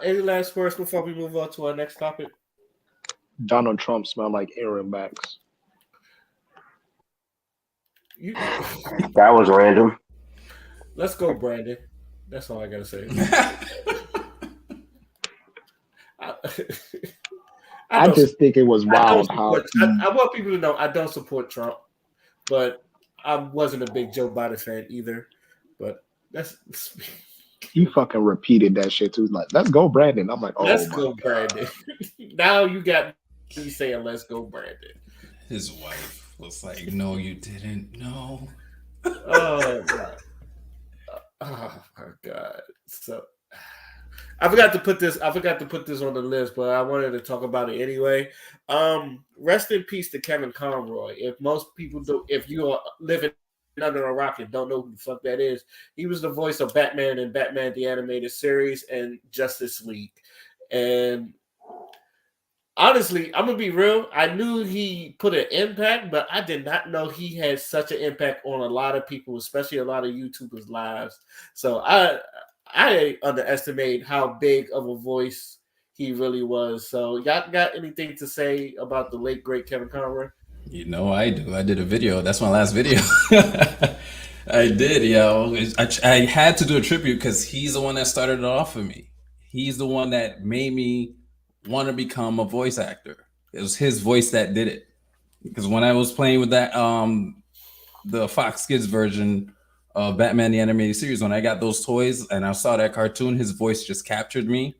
Any last words before we move on to our next topic? Donald Trump smelled like Aaron backs. That was random. Let's go, Brandon. That's all I gotta say. I just think it was wild how I want people to know I don't support Trump, but I wasn't a big Joe Biden fan either. But that's he fucking repeated that shit too. Like, let's go, Brandon. I'm like, oh, let's my go, God. Brandon. Now you got me saying, let's go, Brandon. His wife was like, no, you didn't. No. Oh, God. Oh, my God. So I forgot to put this on the list, but I wanted to talk about it anyway. Rest in peace to Kevin Conroy. If most people do, if you are living under a rock and don't know who the fuck that is, he was the voice of Batman in Batman the Animated Series and Justice League. And honestly, I'm gonna be real. I knew he put an impact, but I did not know he had such an impact on a lot of people, especially a lot of YouTubers' lives. So I underestimate how big of a voice he really was. So y'all got anything to say about the late great Kevin Conroy? You know, I do. I did a video. That's my last video. I did, yo. I had to do a tribute because he's the one that started it off for me. He's the one that made me want to become a voice actor. It was his voice that did it. Because when I was playing with that, the Fox Kids version of Batman the Animated Series, when I got those toys and I saw that cartoon, his voice just captured me.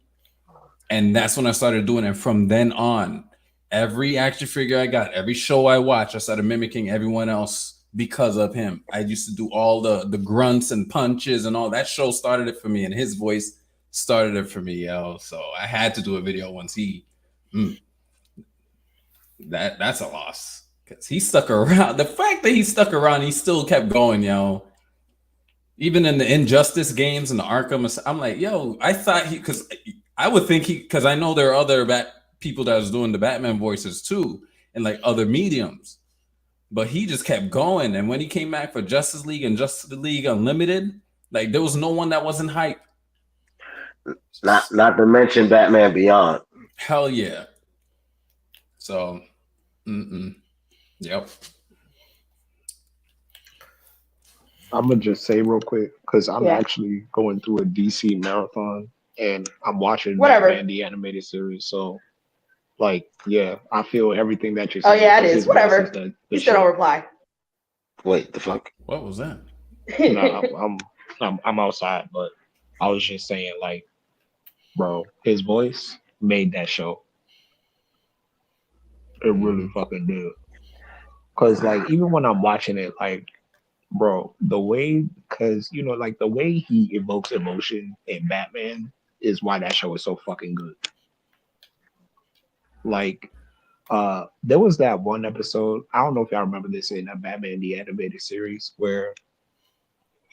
And that's when I started doing it. From then on, every action figure I got, every show I watched, I started mimicking everyone else because of him. I used to do all the grunts and punches and all that. Show started it for me, and his voice started it for me, yo. So I had to do a video once that's a loss because he stuck around. The fact that he stuck around, he still kept going, yo. Even in the Injustice games and the Arkham, I'm like, yo, I thought because I would think because I know there are other people that was doing the Batman voices too in like other mediums, but he just kept going. And when he came back for Justice League and Justice League Unlimited, like there was no one that wasn't hype. Not to mention Batman Beyond. Hell yeah. So, yep. I'm gonna just say real quick because I'm actually going through a DC marathon and I'm watching Batman the Animated Series. So, like, yeah, I feel everything that you're saying. Oh yeah, it is. Whatever. You still don't reply. Wait, the fuck? What was that? No, I'm outside, but I was just saying, like, bro, his voice made that show. It really fucking did. Cause like even when I'm watching it, like, bro, the way, cause you know, like the way he evokes emotion in Batman is why that show is so fucking good. Like, there was that one episode, I don't know if y'all remember this in Batman the Animated Series, where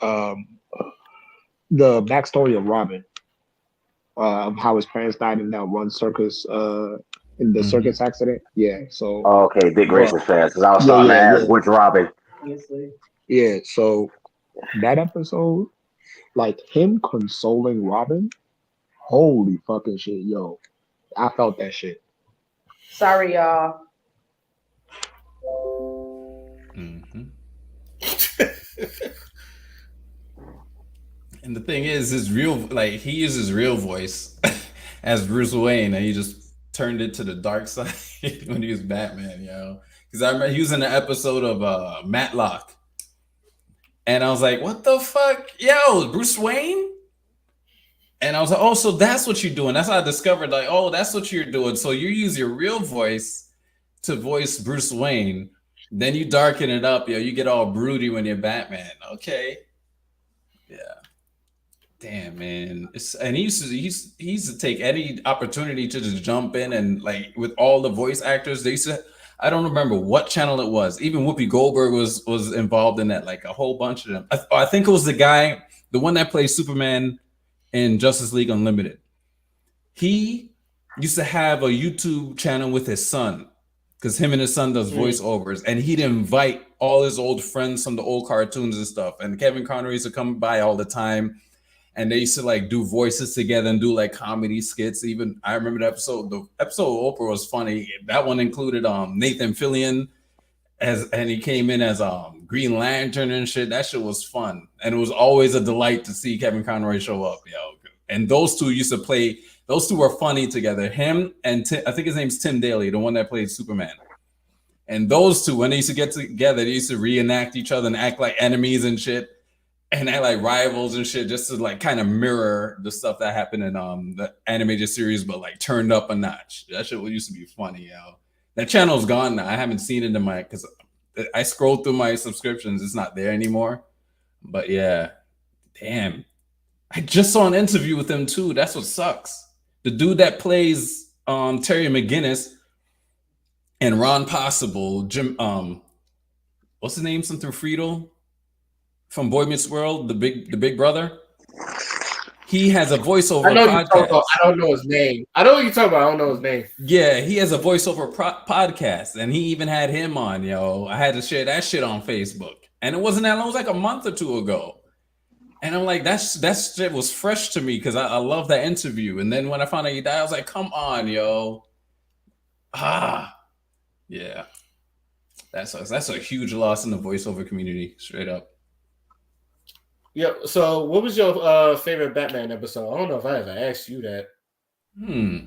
the backstory of Robin, of how his parents died in that one circus, in the circus accident. Yeah, so okay, Dick Grayson's fans, because I was starting to ask which Robin. Yeah, so that episode, like him consoling Robin, holy fucking shit, yo. I felt that shit. Sorry, y'all. And the thing is, his real, like, he used his real voice as Bruce Wayne, and he just turned it to the dark side when he was Batman, yo. Because I remember he was in an episode of Matlock, and I was like, "What the fuck, yo, Bruce Wayne?" And I was like, "Oh, so that's what you're doing." That's how I discovered, like, "Oh, that's what you're doing." So you use your real voice to voice Bruce Wayne, then you darken it up, yo. You get all broody when you're Batman. Okay, yeah. Damn, man. And he used to take any opportunity to just jump in, and like with all the voice actors, they used to, I don't remember what channel it was. Even Whoopi Goldberg was involved in that, like a whole bunch of them. I think it was the one that plays Superman in Justice League Unlimited. He used to have a YouTube channel with his son, because him and his son does voiceovers, and he'd invite all his old friends from the old cartoons and stuff. And Kevin Conroy used to come by all the time. And they used to like do voices together and do like comedy skits. Even I remember the episode of Oprah was funny. That one included Nathan Fillion and he came in as Green Lantern and shit. That shit was fun. And it was always a delight to see Kevin Conroy show up, yo. And those two used to play, those two were funny together. Him and I think his name's Tim Daly, the one that played Superman. And those two, when they used to get together, they used to reenact each other and act like enemies and shit. And act like rivals and shit, just to like kind of mirror the stuff that happened in the animated series, but like turned up a notch. That shit used to be funny, yo. That channel's gone now. I haven't seen it in because I scrolled through my subscriptions. It's not there anymore. But yeah, damn. I just saw an interview with him too. That's what sucks. The dude that plays Terry McGinnis and Ron Possible, Jim, what's his name? Something Friedel from Boy Meets World, the big brother. He has a voiceover I know you're talking podcast. about. I don't know his name. I know what you're talking about. I don't know his name. Yeah, he has a voiceover podcast, and he even had him on. Yo, I had to share that shit on Facebook, and it wasn't that long. It was like a month or two ago. And I'm like, that shit was fresh to me because I love that interview. And then when I found out he died, I was like, come on, yo. Yeah. That's a huge loss in the voiceover community, straight up. Yeah. So, what was your favorite Batman episode? I don't know if I ever asked you that. I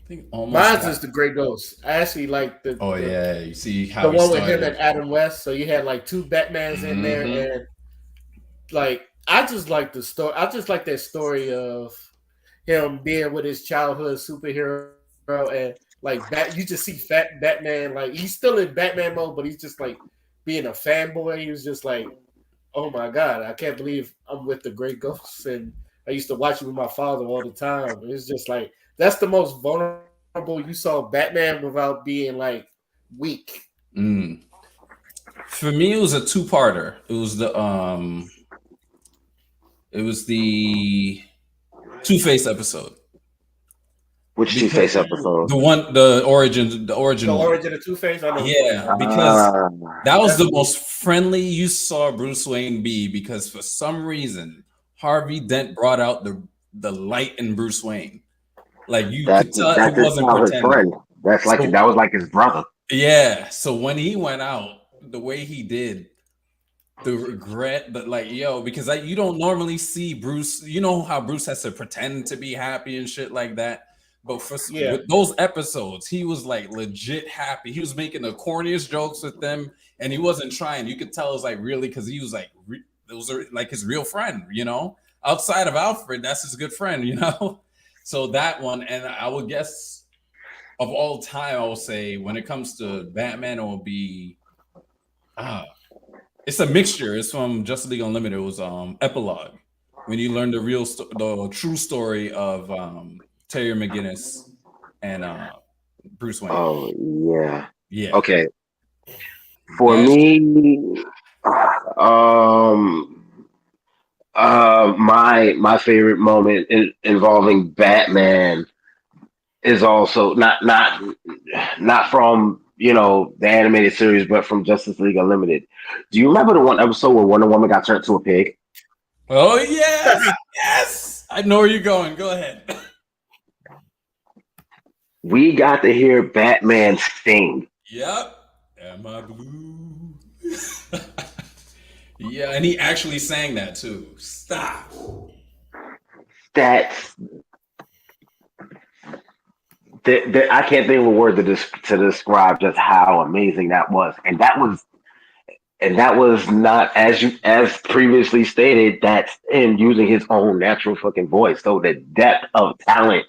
think almost. Mine's is the Grey Ghost. I actually like the. Oh the, yeah, you see how the he one started. with him and Adam West. So you had like two Batmans in there, and like I just like the story. I just like that story of him being with his childhood superhero, and like you just see Fat Batman. Like he's still in Batman mode, but he's just like being a fanboy. He was just like, oh my god, I can't believe I'm with the Great Ghosts, and I used to watch it with my father all the time. It's just like that's the most vulnerable you saw Batman without being like weak. For me, it was a two-parter. It was the Two-Face episode. Which Two-Face episode? The origin The origin of Two-Face? Yeah, because that was the most friendly you saw Bruce Wayne be, because for some reason Harvey Dent brought out the light in Bruce Wayne. Like you could tell he wasn't pretending. Friend. That was like his brother. Yeah. So when he went out the way he did, the regret, but like, because you don't normally see Bruce. You know how Bruce has to pretend to be happy and shit like that. But with those episodes, he was like legit happy. He was making the corniest jokes with them, and he wasn't trying. You could tell it was like really, because he was like those are like his real friend. Outside of Alfred, that's his good friend. So that one, and I would guess of all time, I will say when it comes to Batman, it will be it's a mixture. It's from Justice League Unlimited. It was Epilogue, when you learn the true story of Terry McGinnis and Bruce Wayne. Oh yeah. Yeah. Okay. For me, my favorite moment involving Batman is also not from the animated series, but from Justice League Unlimited. Do you remember the one episode where Wonder Woman got turned to a pig? Oh yes, yes. I know where you're going. Go ahead. We got to hear Batman sing. Yep. Am I blue? Yeah, and he actually sang that too. Stop. That's I can't think of a word to describe just how amazing that was, and that was not, as previously stated, that's him using his own natural fucking voice. So the depth of talent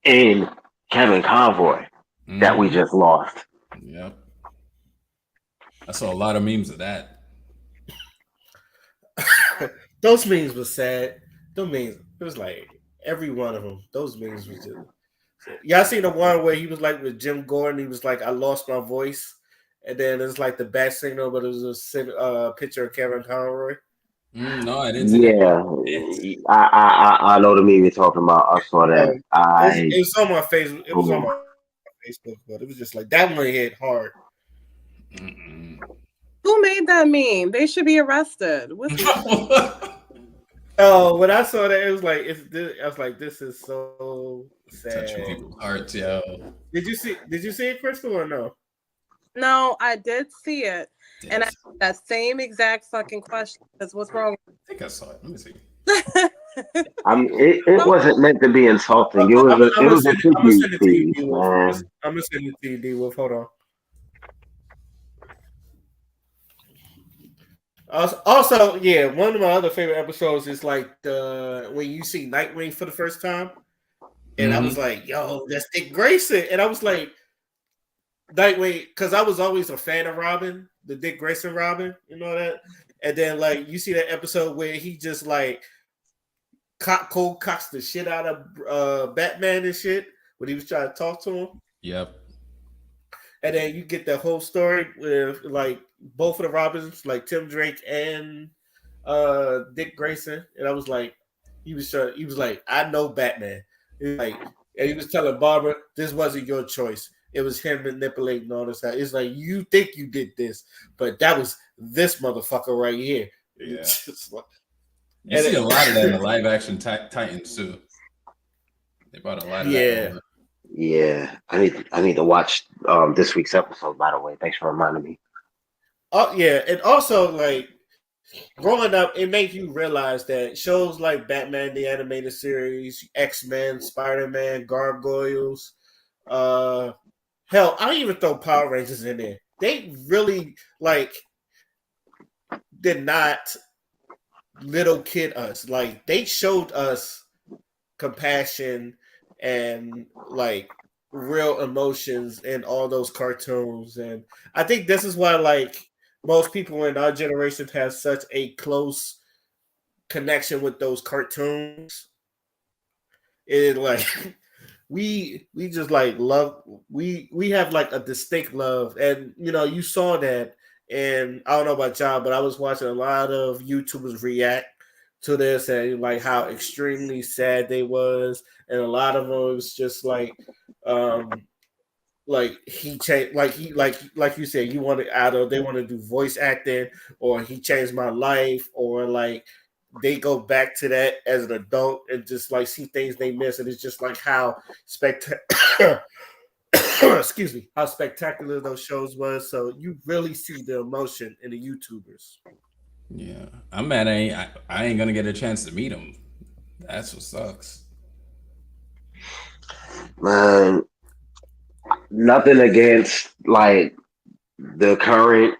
in Kevin Conroy that we just lost. Yep. I saw a lot of memes of that. Those memes were sad. Those memes, it was like every one of them. Those memes was just. Y'all seen the one where he was like with Jim Gordon? He was like, "I lost my voice," and then it's like the bat signal, but it was a picture of Kevin Conroy. No, I didn't see that. Yeah, I know the meme you're talking about. I saw that. It was on my Facebook. It was on my Facebook, but it was just like that one hit hard. Who made that meme? They should be arrested. Oh, when I saw that, it was like I was like, this is so sad. Touching people's hearts, yo. Did you see it, Crystal, or no? No, I did see it, and I had that same exact fucking question. Because what's wrong? I think I saw it. Let me see. It wasn't meant to be insulting. It was a tribute piece, man. I'm gonna send it to you, D-Wolf. Hold on. Also, yeah, one of my other favorite episodes is like when you see Nightwing for the first time, and I was like, "Yo, that's Dick Grayson," and I was like, Nightwing, because I was always a fan of Robin, the Dick Grayson Robin, that, and then like you see that episode where he just like cold cocks the shit out of Batman and shit when he was trying to talk to him. Yep. And then you get the whole story with like both of the Robins, like Tim Drake and Dick Grayson, and I was like, he was like, I know Batman. He was like, and he was telling Barbara, this wasn't your choice. It was him manipulating all this. It's like, you think you did this, but that was this motherfucker right here. Yeah. Like, you see a lot of that in the live action Titans too. They brought a lot of that over. Yeah, I need to watch this week's episode. By the way, thanks for reminding me. Oh yeah, and also like growing up, it makes you realize that shows like Batman the Animated Series, X-Men, Spider-Man, Gargoyles, hell, I even throw Power Rangers in there. They really like did not little kid us. Like they showed us compassion and like real emotions in all those cartoons, and I think this is why like most people in our generation have such a close connection with those cartoons. It like we just like love we have like a distinct love, and you know you saw that. And I don't know about y'all, but I was watching a lot of YouTubers react to this and like how extremely sad they was, and a lot of them was just like he changed, like he like you said, you want to either they want to do voice acting, or he changed my life, or like they go back to that as an adult and just like see things they miss, and it's just like how excuse me, how spectacular those shows was. So you really see the emotion in the YouTubers. Yeah, I'm mad. I ain't gonna get a chance to meet him. That's what sucks. Man, nothing against like the current,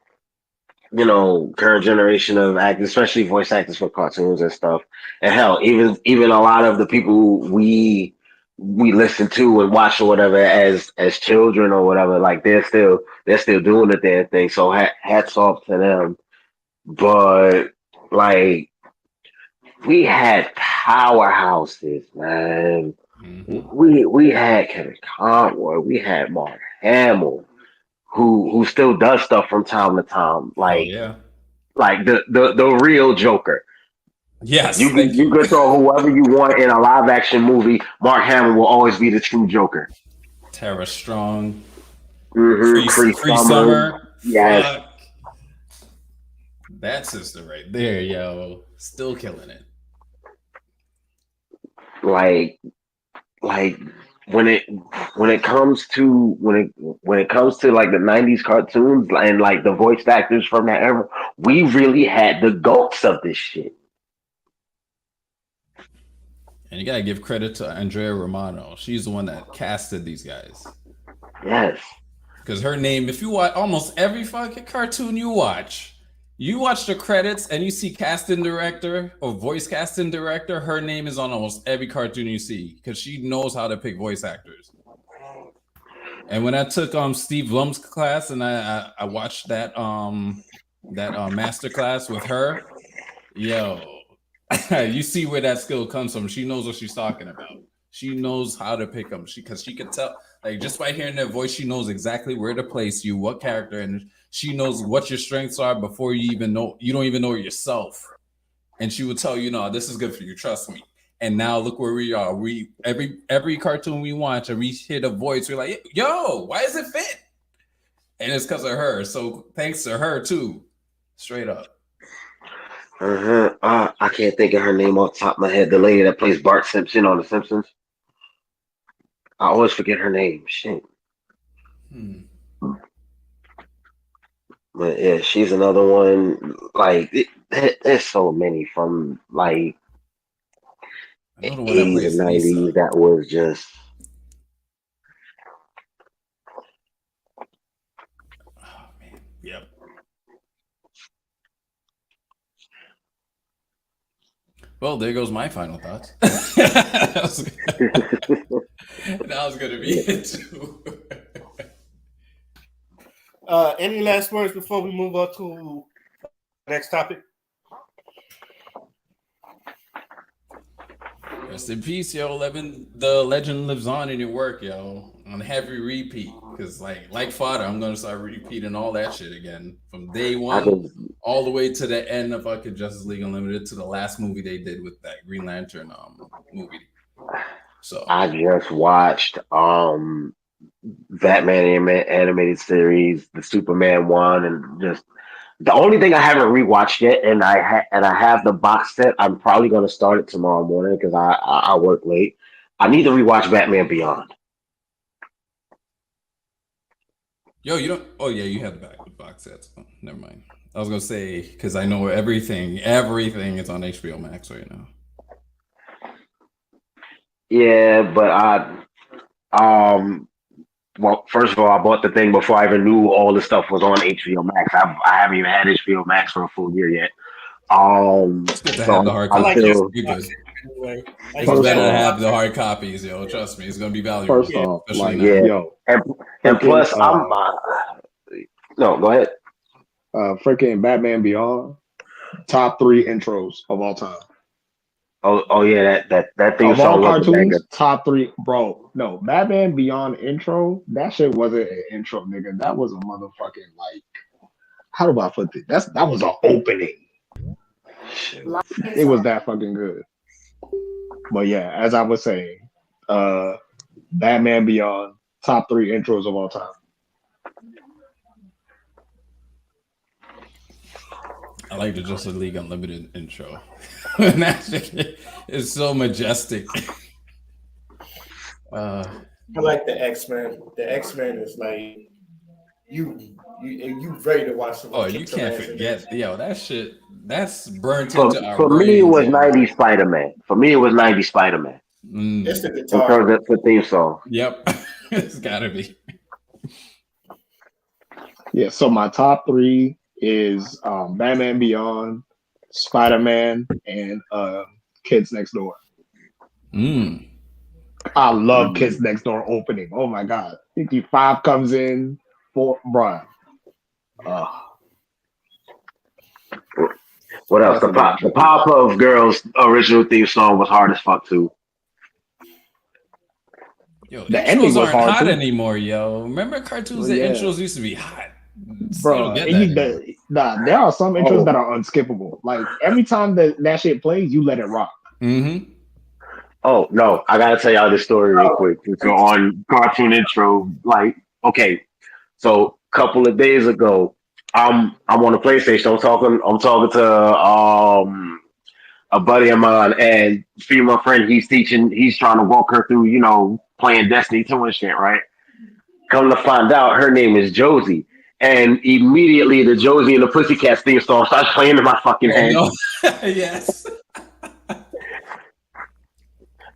current generation of actors, especially voice actors for cartoons and stuff. And hell, even a lot of the people we listen to and watch or whatever as children or whatever, like they're still doing the damn thing. So hats off to them. But like we had powerhouses, man. We had Kevin Conroy, we had Mark Hamill, who still does stuff from time to time, like the real Joker. Yes, you could throw whoever you want in a live action movie. Mark Hamill will always be the true Joker. Tara Strong, Free Summer. Yes. Fuck. That sister right there, yo, still killing it. Like when it comes to like the 90s cartoons and like the voice actors from that era, we really had the goats of this shit. And you gotta give credit to Andrea Romano. She's the one that casted these guys. Yes. Because her name, if you watch almost every fucking cartoon you watch the credits and you see casting director or voice casting director, her name is on almost every cartoon you see because she knows how to pick voice actors. And when I took Steve Blum's class and I watched that master class with her, yo, you see where that skill comes from. She knows what she's talking about. She knows how to pick them. Because she can tell, like just by hearing their voice, she knows exactly where to place you, what character, and she knows what your strengths are before you don't even know yourself. And she will tell you, no, this is good for you. Trust me. And now look where we are. We every cartoon we watch and we hear the voice, we're like, yo, why does it fit? And it's because of her. So thanks to her too. Straight up. I can't think of her name off the top of my head. The lady that plays Bart Simpson on The Simpsons. I always forget her name. Shit. But yeah, she's another one. Like there's so many from like 80s and 90s that was just. Oh man. Yep. Well, there goes my final thoughts. that was going to be it too. Any last words before we move on to the next topic? Rest in peace, yo. The legend lives on in your work, yo. On heavy repeat. Because like Fodder, I'm going to start repeating all that shit again from day one all the way to the end of fucking Justice League Unlimited to the last movie they did with that Green Lantern movie. So I just watched Batman animated series, the Superman one, and just the only thing I haven't rewatched yet, and I have the box set. I'm probably going to start it tomorrow morning because I work late. I need to rewatch Batman Beyond. yo, you don't. Oh yeah, you have the box sets. Oh, never mind. I was gonna say because I know everything is on HBO Max right now. Yeah, but well, first of all, I bought the thing before I even knew all the stuff was on HBO Max. I haven't even had HBO Max for a full year yet. It's good to So have the hard I like copies. this still, You good. box anyway. I It's use better to off- have the hard copies, yo. Trust me, it's gonna be valuable. First off, especially like, now. yeah, yo, and freaking, plus I'm no, go ahead. freaking Batman Beyond, top 3 intros of all time. Oh yeah, that theme Of all song was a banger. cartoons, top 3, bro. No, Batman Beyond intro, that shit wasn't an intro, nigga. That was a motherfucking, like, how do I put it? That was an opening. It was that fucking good. But yeah, as I was saying, Batman Beyond, top 3 intros of all time. I like the Justice League Unlimited intro. That shit is so majestic. I like the X-Men. The X-Men is like you ready to watch them. Oh, you can't forget, yo, that shit. That's burnt For, into our for brains. me, it was yo. 90s Spider-Man. For me, it was 90s Spider-Man. It's the In guitar. terms of the theme song. Yep, it's gotta be. Yeah, so my top 3 is Batman Beyond, Spider-Man, and Kids Next Door. I love Kids Next Door opening. Oh my god. 55 comes in for bruh. What else? The Powerpuff Girls original theme song was hard as fuck too. Yo, The ending intros was aren't hard, hot too. anymore, yo. Remember cartoons? Well, The yeah. intros used to be hot. Bro, Get and that anymore. there are some intros Oh. that are unskippable. Like every time that shit plays, you let it rock. Mm-hmm. Oh no, I gotta tell y'all this story real quick. Since we're on cartoon intro, like, okay, so a couple of days ago, I'm on the PlayStation. I'm talking to a buddy of mine and female friend. He's trying to walk her through, playing Destiny 2 and shit, right? Come to find out, her name is Josie. And immediately the Josie and the Pussycats theme song starts playing in my fucking head. No. Yes.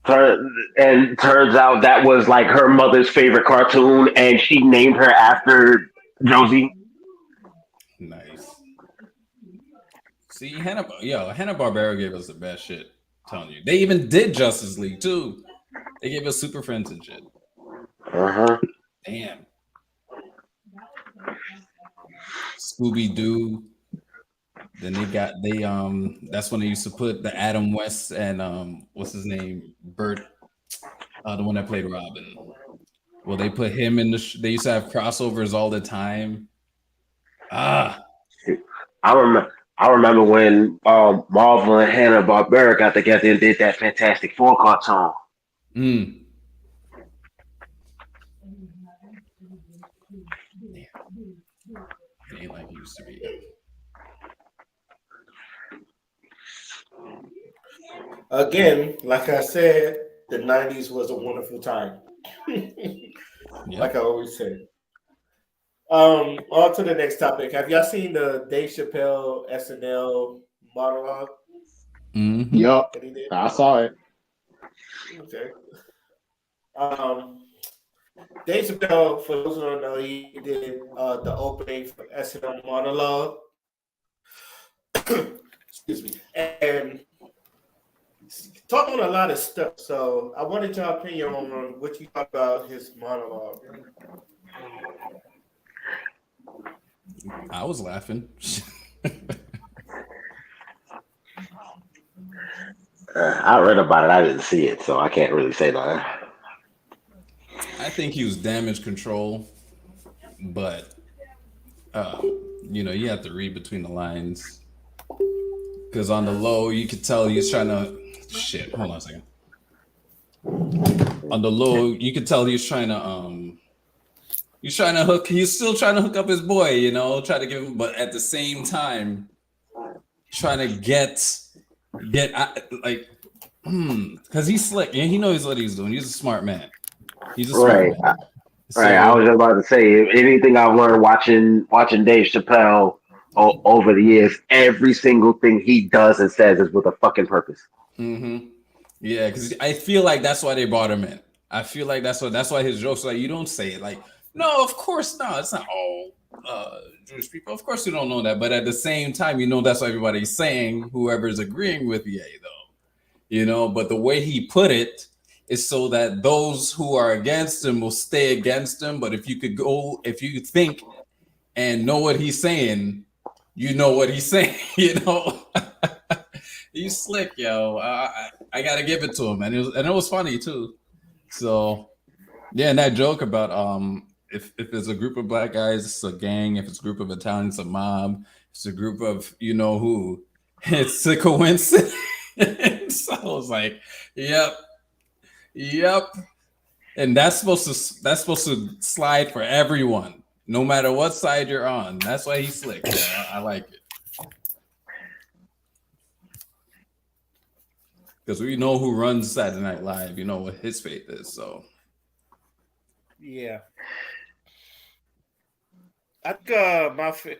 And turns out that was like her mother's favorite cartoon, and she named her after Josie. Nice. See, Hanna-Barbera gave us the best shit. I'm telling you. They even did Justice League too. They gave us Super Friends and shit. Uh-huh. Damn. Scooby-Doo. Then that's when they used to put the Adam West and what's his name? Bert, the one that played Robin. Well, they put him in they used to have crossovers all the time. I remember when Marvel and Hanna-Barbera got together and did that Fantastic Four cartoon. It ain't like it used to be. Again, like I said, the 90s was a wonderful time. Like I always say. On to the next topic. Have y'all seen the Dave Chappelle SNL monologue? Mm-hmm. Yup, I saw it. Okay. Dave Chappelle, for those who don't know, he did the opening for SNL monologue. Excuse me. And talking a lot of stuff. So I wanted your opinion on what you thought about his monologue. I was laughing. I read about it. I didn't see it, so I can't really say that. I think he was damage control, but You have to read between the lines. Because on the low, you could tell he's trying to. Shit, hold on a second. On the low, you could tell he's trying to. He's trying to hook. He's still trying to hook up his boy. Try to give him, but at the same time, trying to get like, because he's slick and he knows what he's doing. He's a smart man. He's a smart Right. man. Right. I was just about to say, if anything I've learned watching Dave Chappelle over the years, every single thing he does and says is with a fucking purpose. Mm-hmm. Yeah, because I feel like that's why they brought him in. I feel like that's why his jokes like you don't say it like no, of course not. It's not all Jewish people. Of course you don't know that, but at the same time, that's what everybody's saying. Whoever's agreeing with Ye, though, But the way he put it is so that those who are against him will stay against him. But if you think and know what he's saying, you know what he's saying. He's slick, yo. I gotta give it to him, and it was funny too. So, yeah, and that joke about if it's a group of black guys, it's a gang. If it's a group of Italians, it's a mob. If it's a group of who. It's a coincidence. So I was like, yep, and that's supposed to slide for everyone, no matter what side you're on. That's why he's slick. Yeah, I like it. Because we know who runs Saturday Night Live. You know what his faith is. So, yeah. I think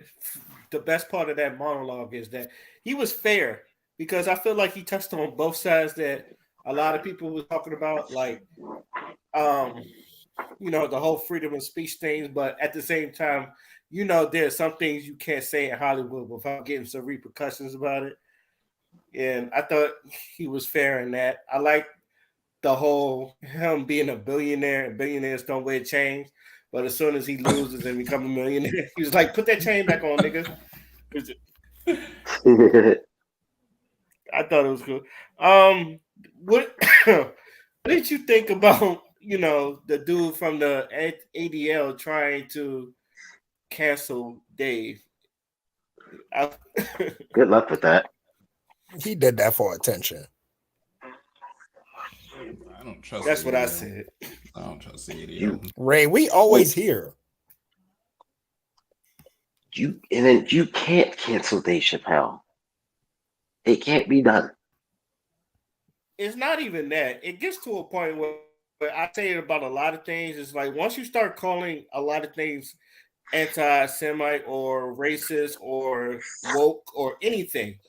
the best part of that monologue is that he was fair because I feel like he touched on both sides that a lot of people were talking about, like, the whole freedom of speech things. But at the same time, there's some things you can't say in Hollywood without getting some repercussions about it. And I thought he was fair in that. I like the whole him being a billionaire and billionaires don't wear chains. But as soon as he loses and become a millionaire, he was like, put that chain back on, nigga. I thought it was cool. What did you think about, the dude from the ADL trying to cancel Dave? Good luck with that. He did that for attention. I don't trust. That's what I said. I don't trust the ADL. Ray, we always hear. You can't cancel Dave Chappelle. It can't be done. It's not even that. It gets to a point where I say it about a lot of things. It's like once you start calling a lot of things anti-Semite or racist or woke or anything,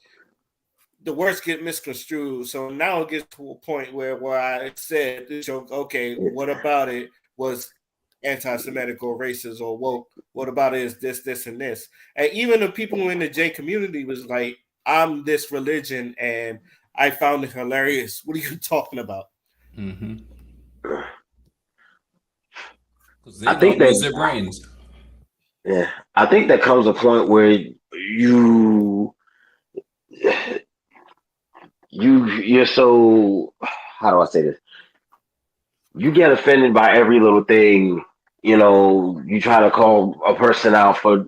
the words get misconstrued. So now it gets to a point where I said the joke, okay, what about it was anti-Semitic or racist or woke? What about it is this, and this? And even the people in the J community was like, I'm this religion and I found it hilarious. What are you talking about? Mm-hmm. I think use their brains. Yeah, I think there comes a point where you're so, how do I say this? You get offended by every little thing. You try to call a person out for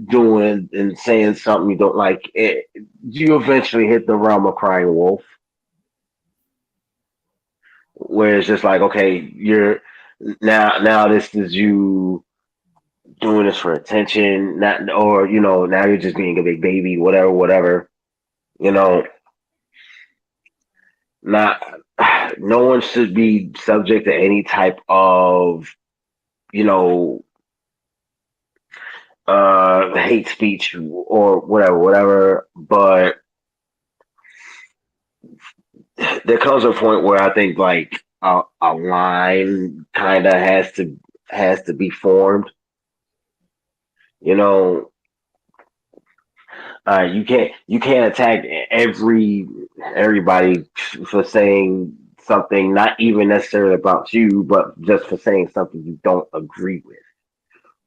doing and saying something you don't like. You eventually hit the realm of crying wolf, where it's just like, okay, you're now this is you doing this for attention, now you're just being a big baby, whatever. Not no one should be subject to any type of hate speech or whatever, but there comes a point where I think like a line kind of has to be formed. You can't attack everybody for saying something not even necessarily about you, but just for saying something you don't agree with,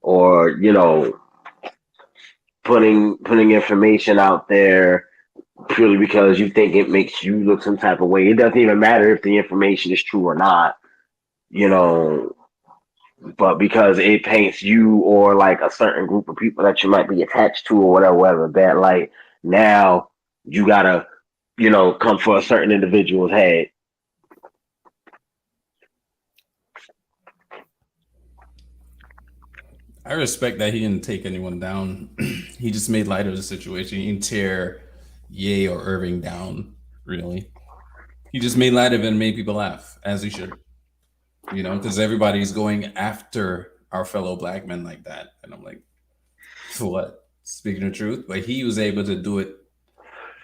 or putting information out there purely because you think it makes you look some type of way. It doesn't even matter if the information is true or not. but because it paints you or like a certain group of people that you might be attached to or whatever, that like now you gotta, come for a certain individual's head. I respect that he didn't take anyone down. He just made light of the situation. He didn't tear Ye or Irving down, really. He just made light of it and made people laugh, as he should. Because everybody's going after our fellow black men like that. And I'm like, for what? Speaking the truth. But he was able to do it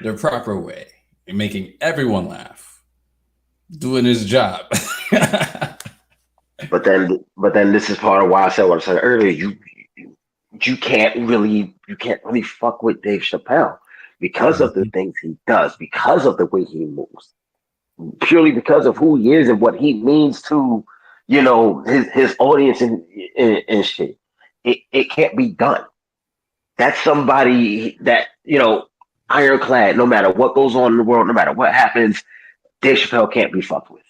the proper way and making everyone laugh, doing his job. But then this is part of why I said what I said earlier. You can't really fuck with Dave Chappelle because of the things he does, because of the way he moves, purely because of who he is and what he means to, his audience and shit. It can't be done. That's somebody that, ironclad, no matter what goes on in the world, no matter what happens, Dave Chappelle can't be fucked with.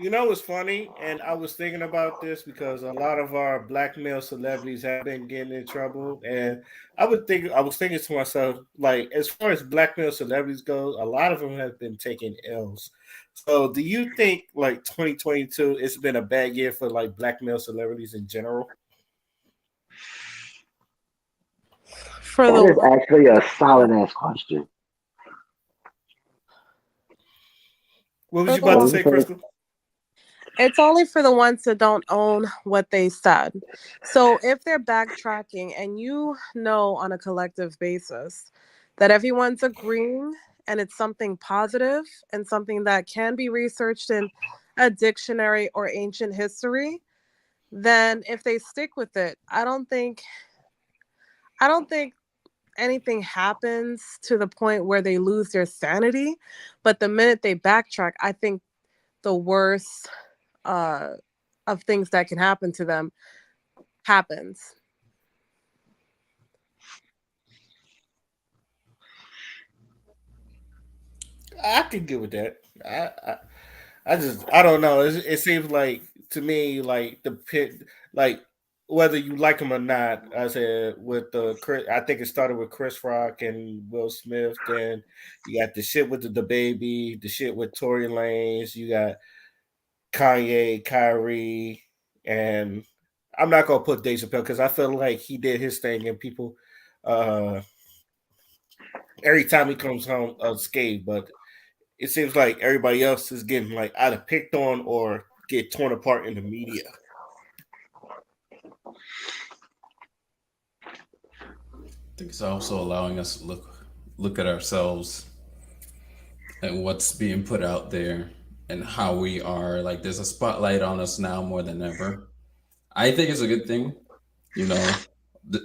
It's funny, and I was thinking about this because a lot of our black male celebrities have been getting in trouble, and I was thinking to myself, like, as far as black male celebrities go, a lot of them have been taking L's. So, do you think like 2022 it's been a bad year for like black male celebrities in general? For That is the actually a solid ass question. What was for you about What to the was say, it? Crystal? It's only for the ones that don't own what they said. So if they're backtracking and on a collective basis that everyone's agreeing and it's something positive and something that can be researched in a dictionary or ancient history, then if they stick with it, I don't think anything happens to the point where they lose their sanity. But the minute they backtrack, I think the worst uh, of things that can happen to them happens. I could get with that. I don't know. It seems like to me like the pit like whether you like him or not. I said with the Chris, I think it started with Chris Rock and Will Smith. Then you got the shit with the baby, the shit with Tory Lanez. You got Kanye, Kyrie, and I'm not gonna put Dave Chappelle because I feel like he did his thing and people. Uh, every time he comes home unscathed, but it seems like everybody else is getting like either picked on or get torn apart in the media. I think it's also allowing us to look at ourselves and what's being put out there and how we are. Like there's a spotlight on us now more than ever. I think it's a good thing, you know. th-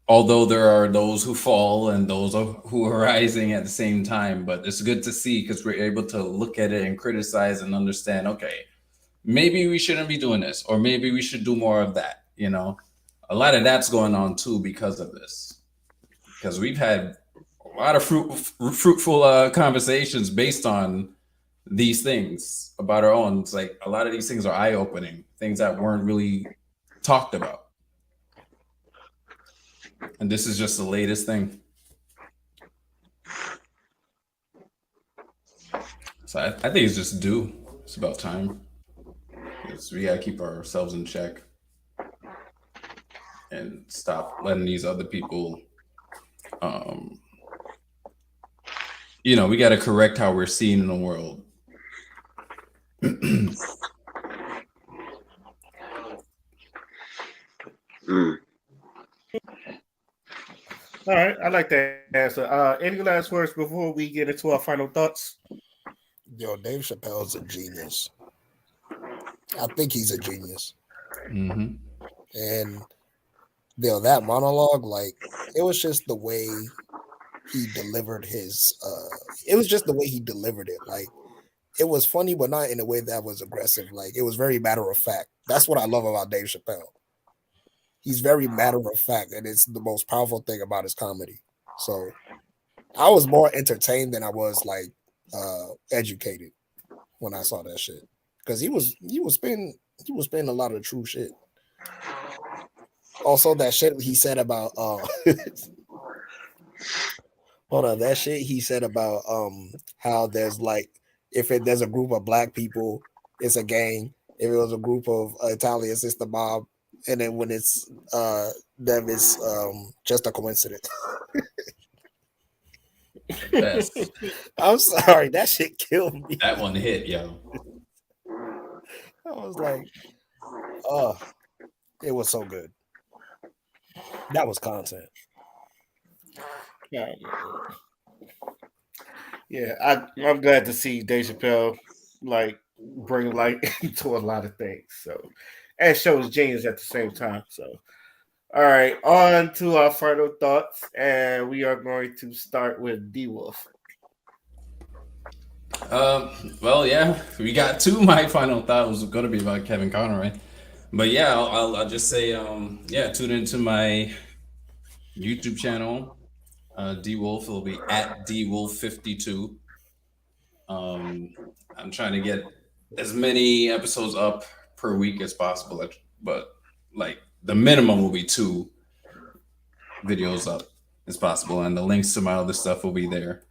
Although there are those who fall and those who are rising at the same time, but it's good to see because we're able to look at it and criticize and understand. Okay, maybe we shouldn't be doing this, or maybe we should do more of that. A lot of that's going on too because of this. Because we've had a lot of fruitful conversations based on these things about our own. It's like a lot of these things are eye opening, things that weren't really talked about. And this is just the latest thing. So I think it's just due. It's about time. We gotta keep ourselves in check and stop letting these other people. Um, we gotta correct how we're seen in the world. Mm. All right, I like that answer. Any last words before we get into our final thoughts? Yo, Dave Chappelle's a genius. I think he's a genius. Mm-hmm. And that monologue, like, it was just the way he delivered it was just the way he delivered it. Like, it was funny, but not in a way that was aggressive. Like, it was very matter of fact. That's what I love about Dave Chappelle. He's very matter of fact, and it's the most powerful thing about his comedy. So I was more entertained than I was like educated when I saw that shit because he was spinning a lot of true shit. Also, that shit he said about hold on, that shit he said about how there's like there's a group of black people, it's a gang. If it was a group of Italians, it's the mob, and then when it's them, it's just a coincidence. Best. I'm sorry, that shit killed me. That one hit, yo. I was like, oh, it was so good. That was content. Yeah, I'm glad to see Dave Chappelle like bring light to a lot of things. So, and shows genius at the same time. So, all right, on to our final thoughts, and we are going to start with D Wolf. Well, yeah, we got two. My final thought was going to be about Kevin Conroy, but yeah, I'll just say, yeah, tune into my YouTube channel, D Wolf. It'll be at DWolf52. I'm trying to get as many episodes up per week as possible, but like the minimum will be 2 videos up as possible, and the links to my other stuff will be there.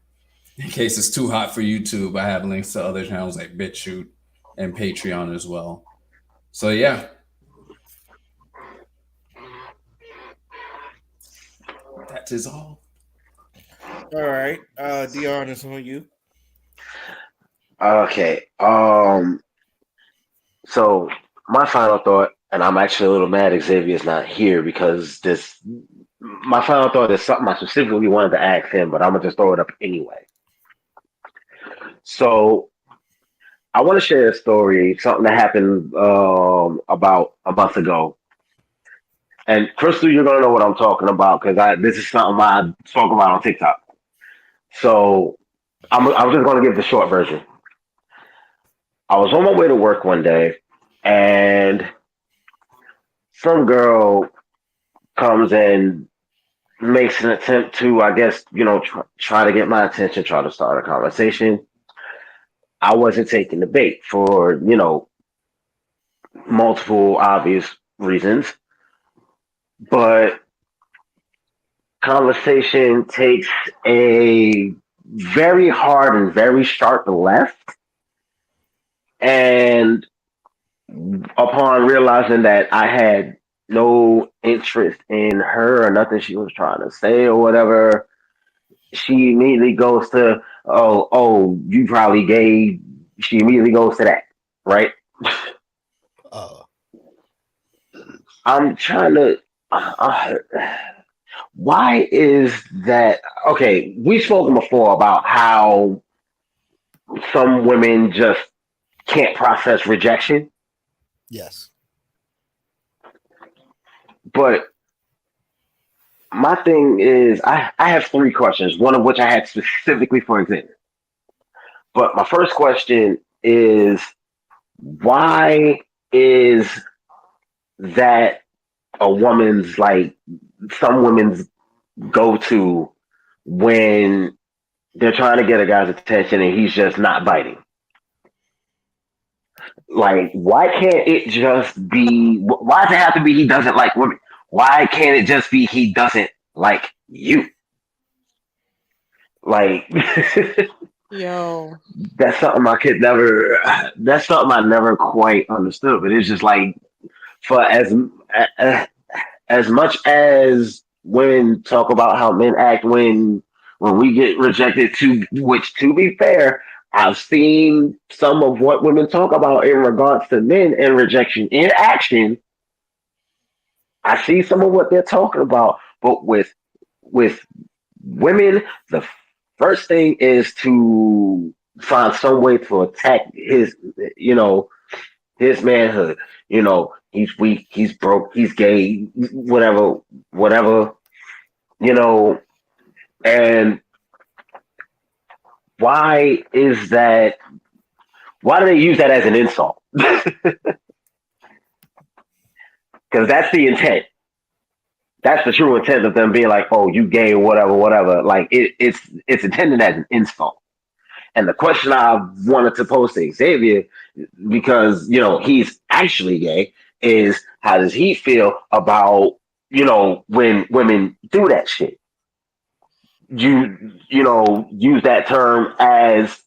In case it's too hot for YouTube, I have links to other channels like BitChute and Patreon as well. So yeah. That is all. All right, Dion, is on you. Okay. So my final thought, and I'm actually a little mad Xavier's not here because my final thought is something I specifically wanted to ask him, but I'm gonna just throw it up anyway. So I want to share a story, something that happened about a month ago. And Crystal, you're gonna know what I'm talking about because this is something I spoke about on TikTok. So I'm just gonna give the short version. I was on my way to work one day, and some girl comes and makes an attempt to, I guess, try to get my attention, try to start a conversation. I wasn't taking the bait for, multiple obvious reasons, but conversation takes a very hard and very sharp left. And upon realizing that I had no interest in her or nothing she was trying to say or whatever, she immediately goes to, oh, you probably gay. She immediately goes to that, right? I'm trying to. Why is that? Okay, we've spoken before about how some women just can't process rejection. Yes. But my thing is, I have 3 questions, one of which I had specifically for example. But my first question is, why is that a woman's, like, some women's go-to when they're trying to get a guy's attention and he's just not biting? Like, why can't it just be, why does it have to be he doesn't like women? Why can't it just be he doesn't like you? Like, Yo, that's something I never quite understood. But it's just like, for as much as women talk about how men act when we get rejected, which, to be fair, I've seen some of what women talk about in regards to men and rejection in action. I see some of what they're talking about, but with women, the first thing is to find some way to attack his manhood. He's weak, he's broke, he's gay, whatever, and why is that? Why do they use that as an insult? Because that's the intent. That's the true intent of them being like, "Oh, you gay," or whatever. Like it's intended as an insult. And the question I wanted to pose to Xavier, because he's actually gay, is how does he feel about when women do that shit? Use that term as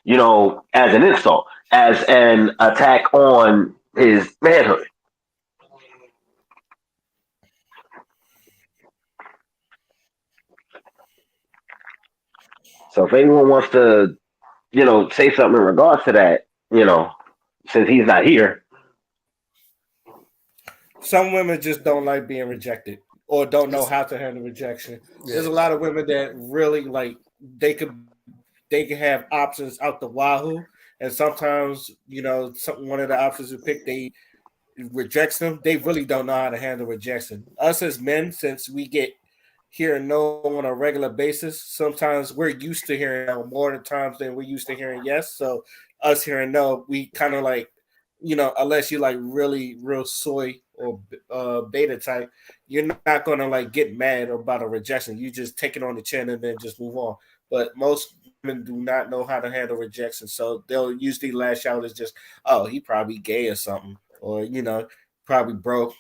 as an insult, as an attack on his manhood. So if anyone wants to, say something in regards to that, since he's not here. Some women just don't like being rejected or don't know how to handle rejection. There's a lot of women that really like they can have options out the wahoo, and sometimes one of the options you pick they rejects them. They really don't know how to handle rejection. Us as men, since we get hear no on a regular basis, sometimes we're used to hearing no more than times than we're used to hearing yes. So us hearing no, we kind of like, unless you like really real soy or beta type, you're not gonna like get mad about a rejection. You just take it on the chin and then just move on. But most women do not know how to handle rejection, so they'll usually lash out as just, oh, he probably gay or something, or probably broke.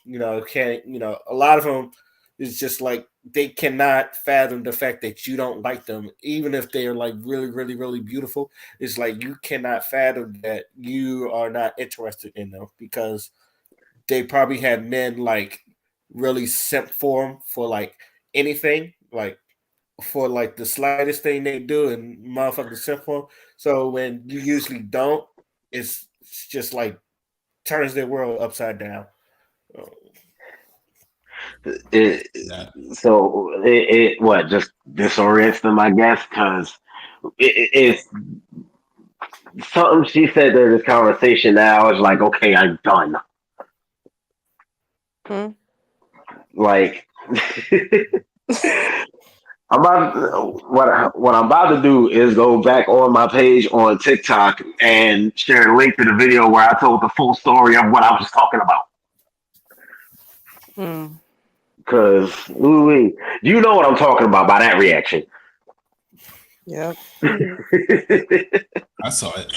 Can't. A lot of them is just like they cannot fathom the fact that you don't like them, even if they are like really, really, really beautiful. It's like you cannot fathom that you are not interested in them because they probably had men like really simp for them for like anything, like for like the slightest thing they do, and motherfuckers simp for 'em. So when you usually don't, it's just like turns their world upside down. It, so it what just disorients them, I guess, because it's something she said during this conversation. Now it's like, okay, I'm done. Like, what I'm about to do is go back on my page on TikTok and share a link to the video where I told the full story of what I was talking about. Because, you know what I'm talking about by that reaction. Yep. I saw it.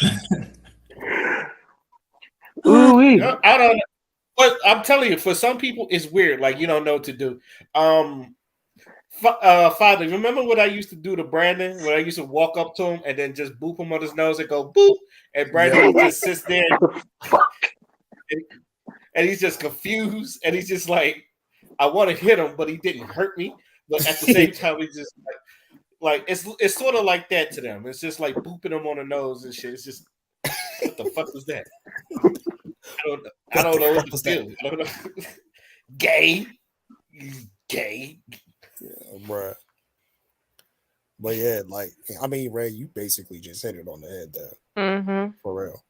I don't know. But I'm telling you, for some people, it's weird. Like, you don't know what to do. Father, remember what I used to do to Brandon? When I used to walk up to him and then just boop him on his nose and go boop, and Brandon just sits there and he's just confused, and he's just like, I want to hit him, but he didn't hurt me. But at the same time, he's just like it's sort of like that to them. It's just like booping them on the nose and shit. It's just what the fuck was that? I don't know what to do. I don't know. Gay. Yeah, bruh. But yeah, like I mean, Ray, you basically just hit it on the head there. For real.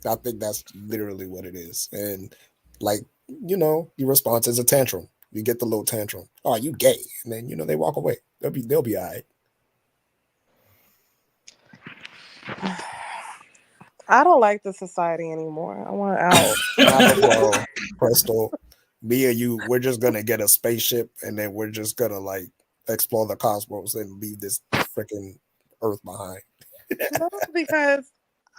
I think that's literally what it is. And like, your response is a tantrum. You get the little tantrum. Oh, you gay. And then, they walk away. They'll be all right. I don't like the society anymore. I want out. Bro, Crystal, me and you, we're just gonna get a spaceship and then we're just gonna like explore the cosmos and leave this freaking Earth behind. No, because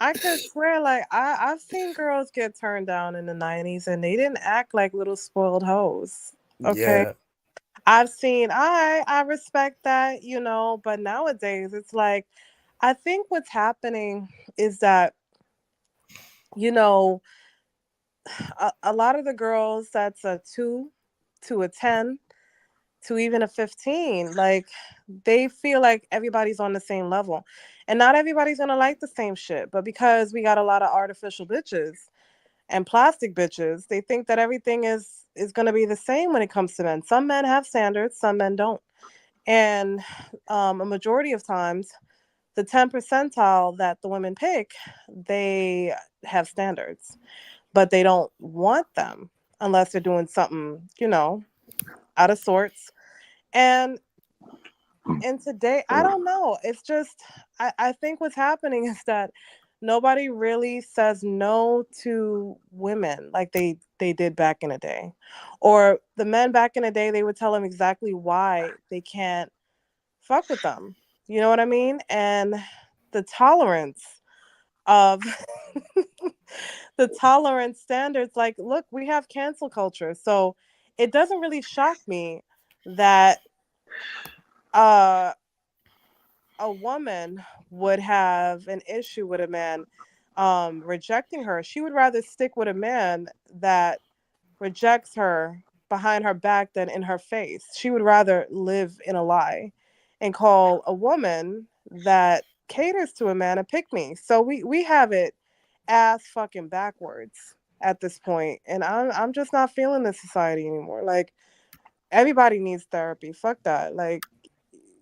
I could swear, like I've seen girls get turned down in the 90s and they didn't act like little spoiled hoes. Okay. Yeah. I've seen I respect that, but nowadays it's like I think what's happening is that a lot of the girls that's a 2 to a 10 to even a 15, like they feel like everybody's on the same level, and not everybody's gonna like the same shit, but because we got a lot of artificial bitches and plastic bitches, they think that everything is gonna be the same when it comes to men. Some men have standards, some men don't, and a majority of times the 10 percentile that the women pick, they have standards, but they don't want them unless they're doing something, out of sorts. And today, I don't know. It's just, I think what's happening is that nobody really says no to women like they did back in the day. Or the men back in the day, they would tell them exactly why they can't fuck with them. You know what I mean? And the tolerance of the tolerance standards, like, look, we have cancel culture. So it doesn't really shock me that a woman would have an issue with a man rejecting her. She would rather stick with a man that rejects her behind her back than in her face. She would rather live in a lie and call a woman that caters to a man a pick me. So we have it ass fucking backwards at this point, and I'm just not feeling this society anymore. Like, everybody needs therapy. Fuck that. Like,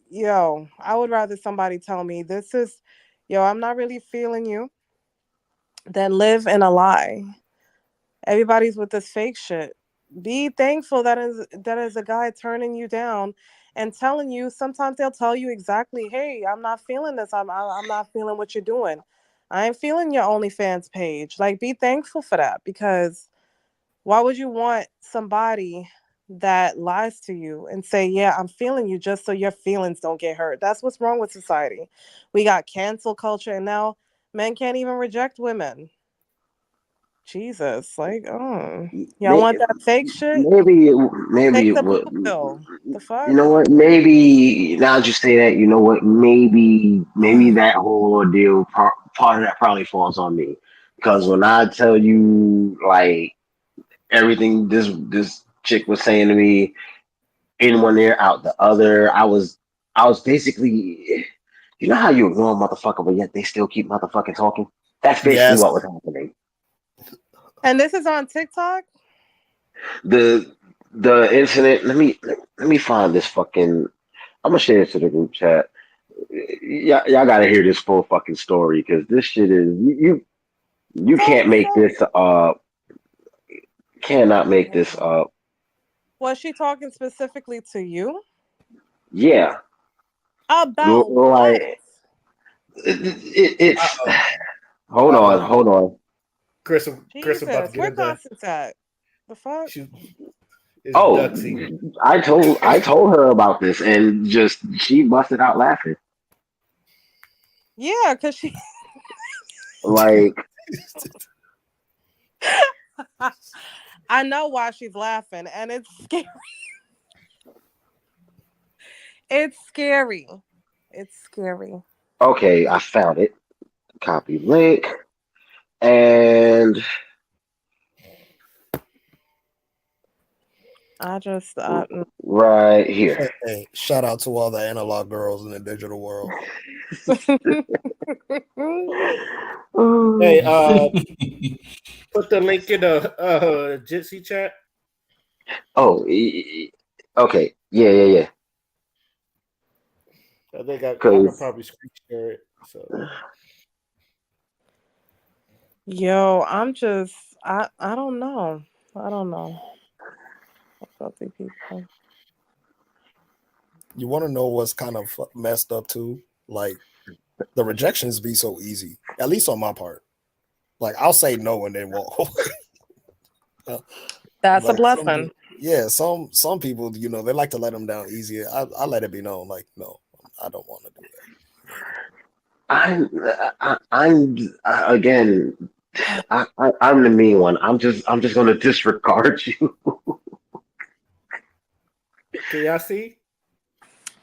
yo, I would rather somebody tell me this is, yo, I'm not really feeling you, than live in a lie. Everybody's with this fake shit. Be thankful that is a guy turning you down and telling you. Sometimes they'll tell you exactly, hey, I'm not feeling this. I'm not feeling what you're doing. I ain't feeling your OnlyFans page. Like, be thankful for that, because why would you want somebody that lies to you and say, yeah, I'm feeling you, just so your feelings don't get hurt? That's what's wrong with society. We got cancel culture, and now men can't even reject women. Jesus, like, oh, y'all want that fake shit? Maybe Take it the would. blue pill. The You fuck? know what? Maybe now that you say that, you know what? Maybe that whole ordeal, part of that probably falls on me, because when I tell you like everything this chick was saying to me, in one ear out the other, I was basically, you know how you ignore a motherfucker, but yet they still keep motherfucking talking. That's basically Yes. what was happening. And this is on TikTok? The the incident. Let me find this fucking. I'm gonna share it to the group chat. Y'all gotta hear this full fucking story, because this shit is you can't make So this up. Cannot make this up. was she talking specifically to you? Yeah, About what? like it's. Uh-oh. Hold on, Uh-oh. hold on. Chris about to Jesus, get where into Constance at? The fuck? she is Oh, duck season. I told her about this, and just she busted out laughing. Yeah, because she Like, I know why she's laughing, and it's scary. It's scary. It's scary. okay, I found it. Copy link, and I just right here. Hey, shout out to all the analog girls in the digital world. Hey, put the link in the Jitsi chat. Oh, okay. Yeah. I think I can Because probably screen share it. So Yo, I don't know. I don't know. Filthy people. You want to know what's kind of messed up too? Like, the rejections be so easy, at least on my part. Like, I'll say no and then walk away. That's a Like, blessing. some people, they like to let them down easy. I let it be known, like, no, I don't want to do I'm again. I'm the mean one. I'm just gonna disregard you. can y'all see?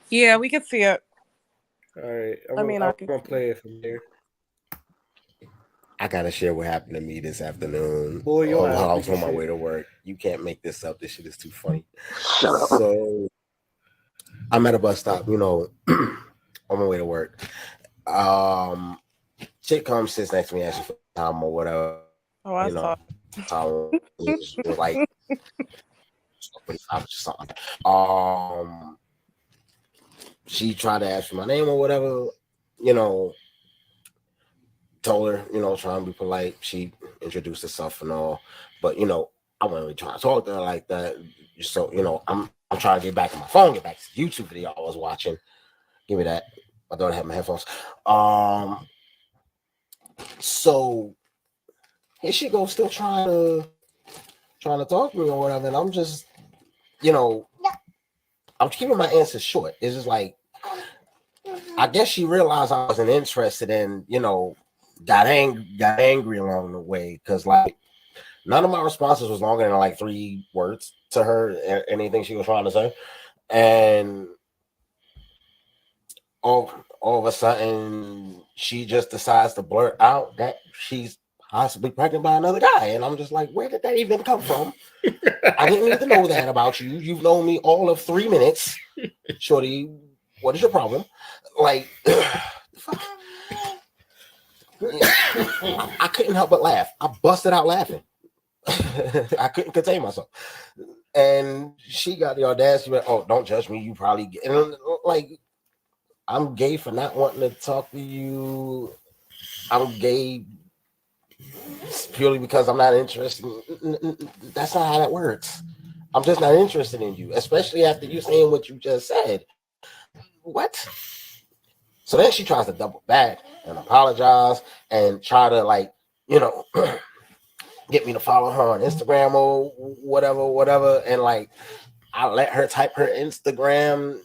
Yeah, we can see it. All right, I mean, I'm I can gonna see play it from there. I gotta share what happened to me this afternoon Boy, your while ass I was weak on as my shit. way to work. You can't make this up. This shit is too funny. Shut up. So I'm at a bus stop, on my way to work. Chick comes, sits next to me, asks for time or whatever. Oh, I saw. Time was like 45 or something. She tried to ask for my name or whatever, told her, trying to be polite. She introduced herself and all, but I wasn't really trying to talk to her like that. So, I'm trying to get back on my phone, get back to the YouTube video I was watching. Give me that. My daughter had my headphones. So here she goes, still trying to talk to me or whatever, and I'm just, I'm keeping my answers short. It's just like, I guess she realized I wasn't interested in, got angry along the way because like none of my responses was longer than like 3 words to her, anything she was trying to say, and all of a sudden she just decides to blurt out that she's possibly pregnant by another guy, and I'm just like, where did that even come from? I didn't need to know that about you. You've known me all of 3 minutes, shorty. What is your problem? Like, I couldn't help but laugh. I busted out laughing. I couldn't contain myself. And she got the audacity, like, oh, don't judge me. You probably get, and like, I'm gay for not wanting to talk to you. I'm gay purely because I'm not interested. That's not how that works. I'm just not interested in you, especially after you saying what you just said. What? So then she tries to double back and apologize and try to like, get me to follow her on Instagram or whatever. And like, I let her type her Instagram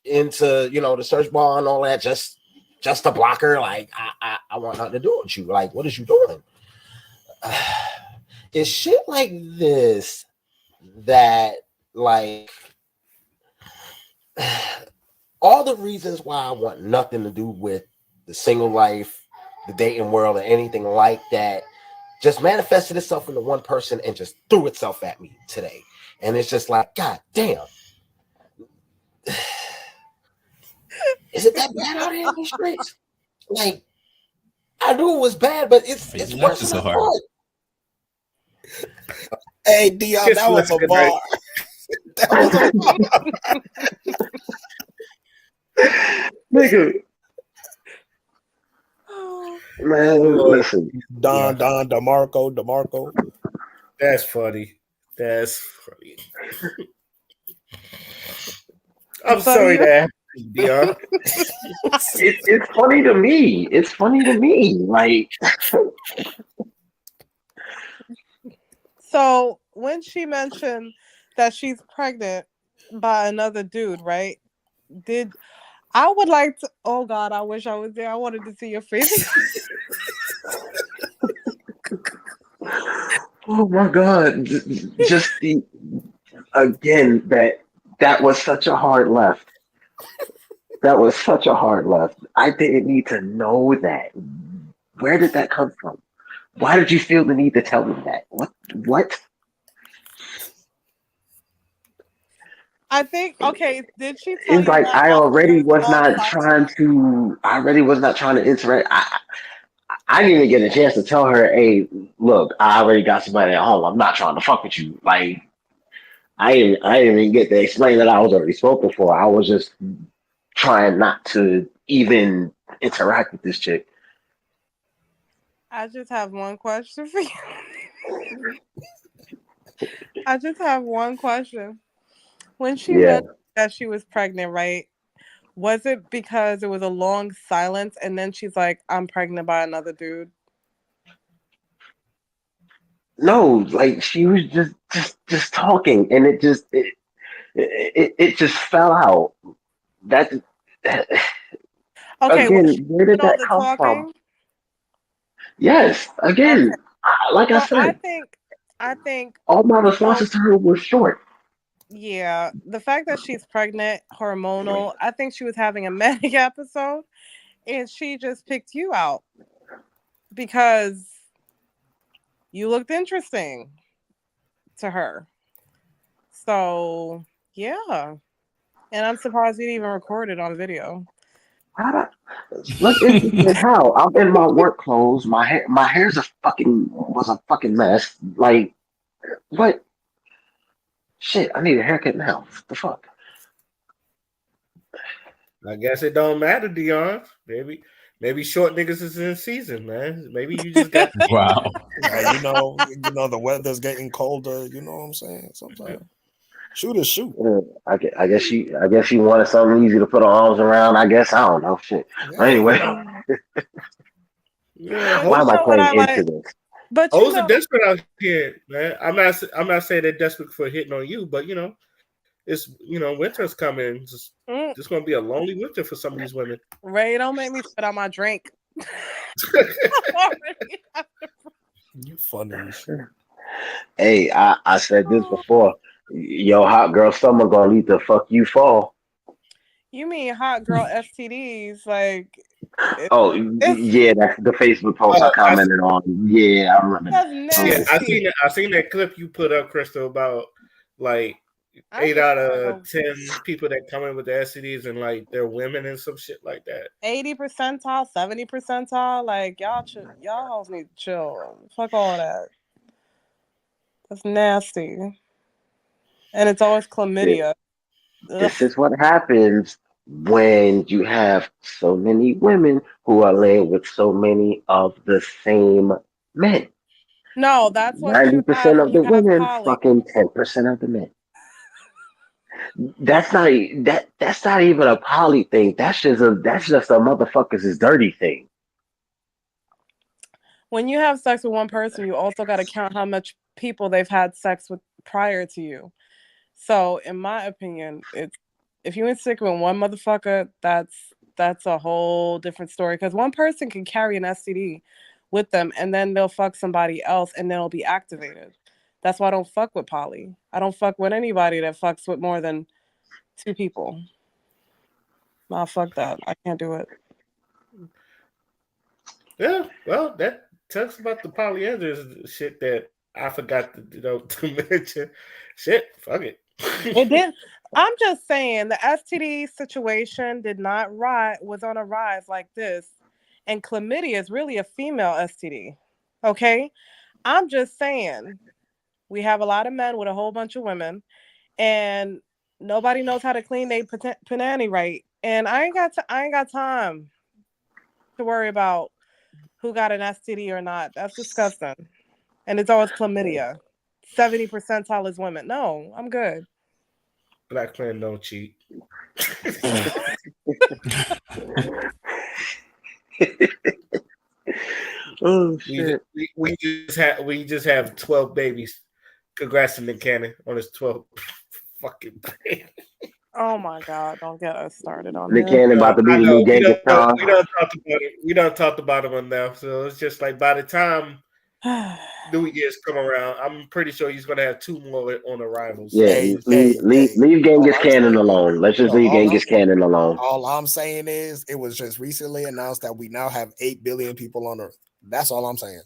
into the search bar and all that just to block her. Like, I want nothing to do with you. Like, what is you doing? It's shit like this that like all the reasons why I want nothing to do with the single life, the dating world, or anything like that just manifested itself into one person and just threw itself at me today. And it's just like, God damn. Is it that bad out here in these streets? Like, I knew it was bad, but it's worse than I thought. Hey, Dion, that was a bar. That was a bar. Nigga. Man, listen. Don, DeMarco. That's funny. I'm sorry that happened, Dion. It's funny to me. It's funny to me. Like, so when she mentioned that she's pregnant by another dude, right? I would like to, oh God, I wish I was there. I wanted to see your face. oh my God. Just again, that was such a hard left. That was such a hard left. I didn't need to know that. Where did that come from? Why did you feel the need to tell me that? What? I think, okay, did she tell It's you like that I after already there's was long not silence? trying to interact. I didn't even get a chance to tell her, hey, look, I already got somebody at home. I'm not trying to fuck with you. Like, I didn't even get to explain that I was already spoken for. I was just trying not to even interact with this chick. I just have one question for you. I just have one question. When she mentioned that she was pregnant, right? Was it because it was a long silence and then she's like, I'm pregnant by another dude? No, like she was just talking, and it just fell out. That Okay, was she again, where doing did all that the come from? talking? Yes, Okay. again, like I Well, I said, think, all my responses to her were short. yeah, the fact that she's pregnant, hormonal, I think she was having a manic episode and she just picked you out because you looked interesting to her. So, yeah. And I'm surprised you didn't even record it on video. Look interested how? I'm in my work clothes. My hair's was a fucking mess. Like what? Shit, I need a haircut now. What the fuck? I guess it don't matter, Dion. Maybe short niggas is in season, man. Maybe you just got wow. You know, the weather's getting colder. You know what I'm saying? Sometimes shoot is shoot. Yeah, I guess she wanted something easy to put her arms around. I guess I don't know. Shit. Yeah. But anyway, why am I playing into this? But Hoes are desperate out here, man. I'm not saying they're desperate for hitting on you, but it's winter's coming. Just It's gonna be a lonely winter for some of these women. Ray, don't make me spit out my drink. You funny as shit. Hey, I said this before. Yo, hot girl summer gonna lead to fuck you fall. You mean hot girl STDs? Like, Oh, it's yeah, that's the Facebook post I commented on. Yeah, I remember that's that. Yeah, nasty. I seen that clip you put up, Crystal, about like I 8 just out wanna of 10 people that come in with the STDs and like they're women and some shit like that. 80 percentile, 70 percentile. Like y'all hoes need to chill. Fuck all that. That's nasty. And it's always chlamydia. This is what happens when you have so many women who are laying with so many of the same men. No, that's what you have 90% when of you the have women, poly. fucking 10% of the men. That's not that's not even a poly thing. That's just a motherfuckers' dirty thing. When you have sex with one person, you also got to count how much people they've had sex with prior to you. So, in my opinion, it's if you ain't sick with one motherfucker, that's a whole different story. Because one person can carry an STD with them, and then they'll fuck somebody else, and they'll be activated. That's why I don't fuck with poly. I don't fuck with anybody that fucks with more than 2 people. Nah, fuck that. I can't do it. Yeah, well, that talks about the polyandrous shit that I forgot to to mention. Shit, fuck it. It did. I'm just saying the STD situation was on a rise like this, and chlamydia is really a female STD. Okay, I'm just saying we have a lot of men with a whole bunch of women, and nobody knows how to clean their panani right. And I ain't got time to worry about who got an STD or not. That's disgusting. And it's always chlamydia. 70 percentile is women. No, I'm good. Black man don't cheat. Oh shit! We just have 12 babies. Congrats to Nick Cannon on his 12 fucking baby. Oh my God! Don't get us started on Nick this. Cannon about to be I the know new Genghis Khan. we don't talk about it. We don't talk about him enough. So it's just like by the time New Year's come around, I'm pretty sure he's gonna have 2 more on arrival. So. Yeah, leave Genghis Cannon alone. Let's just leave Genghis Cannon alone. All I'm saying is it was just recently announced that we now have 8 billion people on Earth. That's all I'm saying.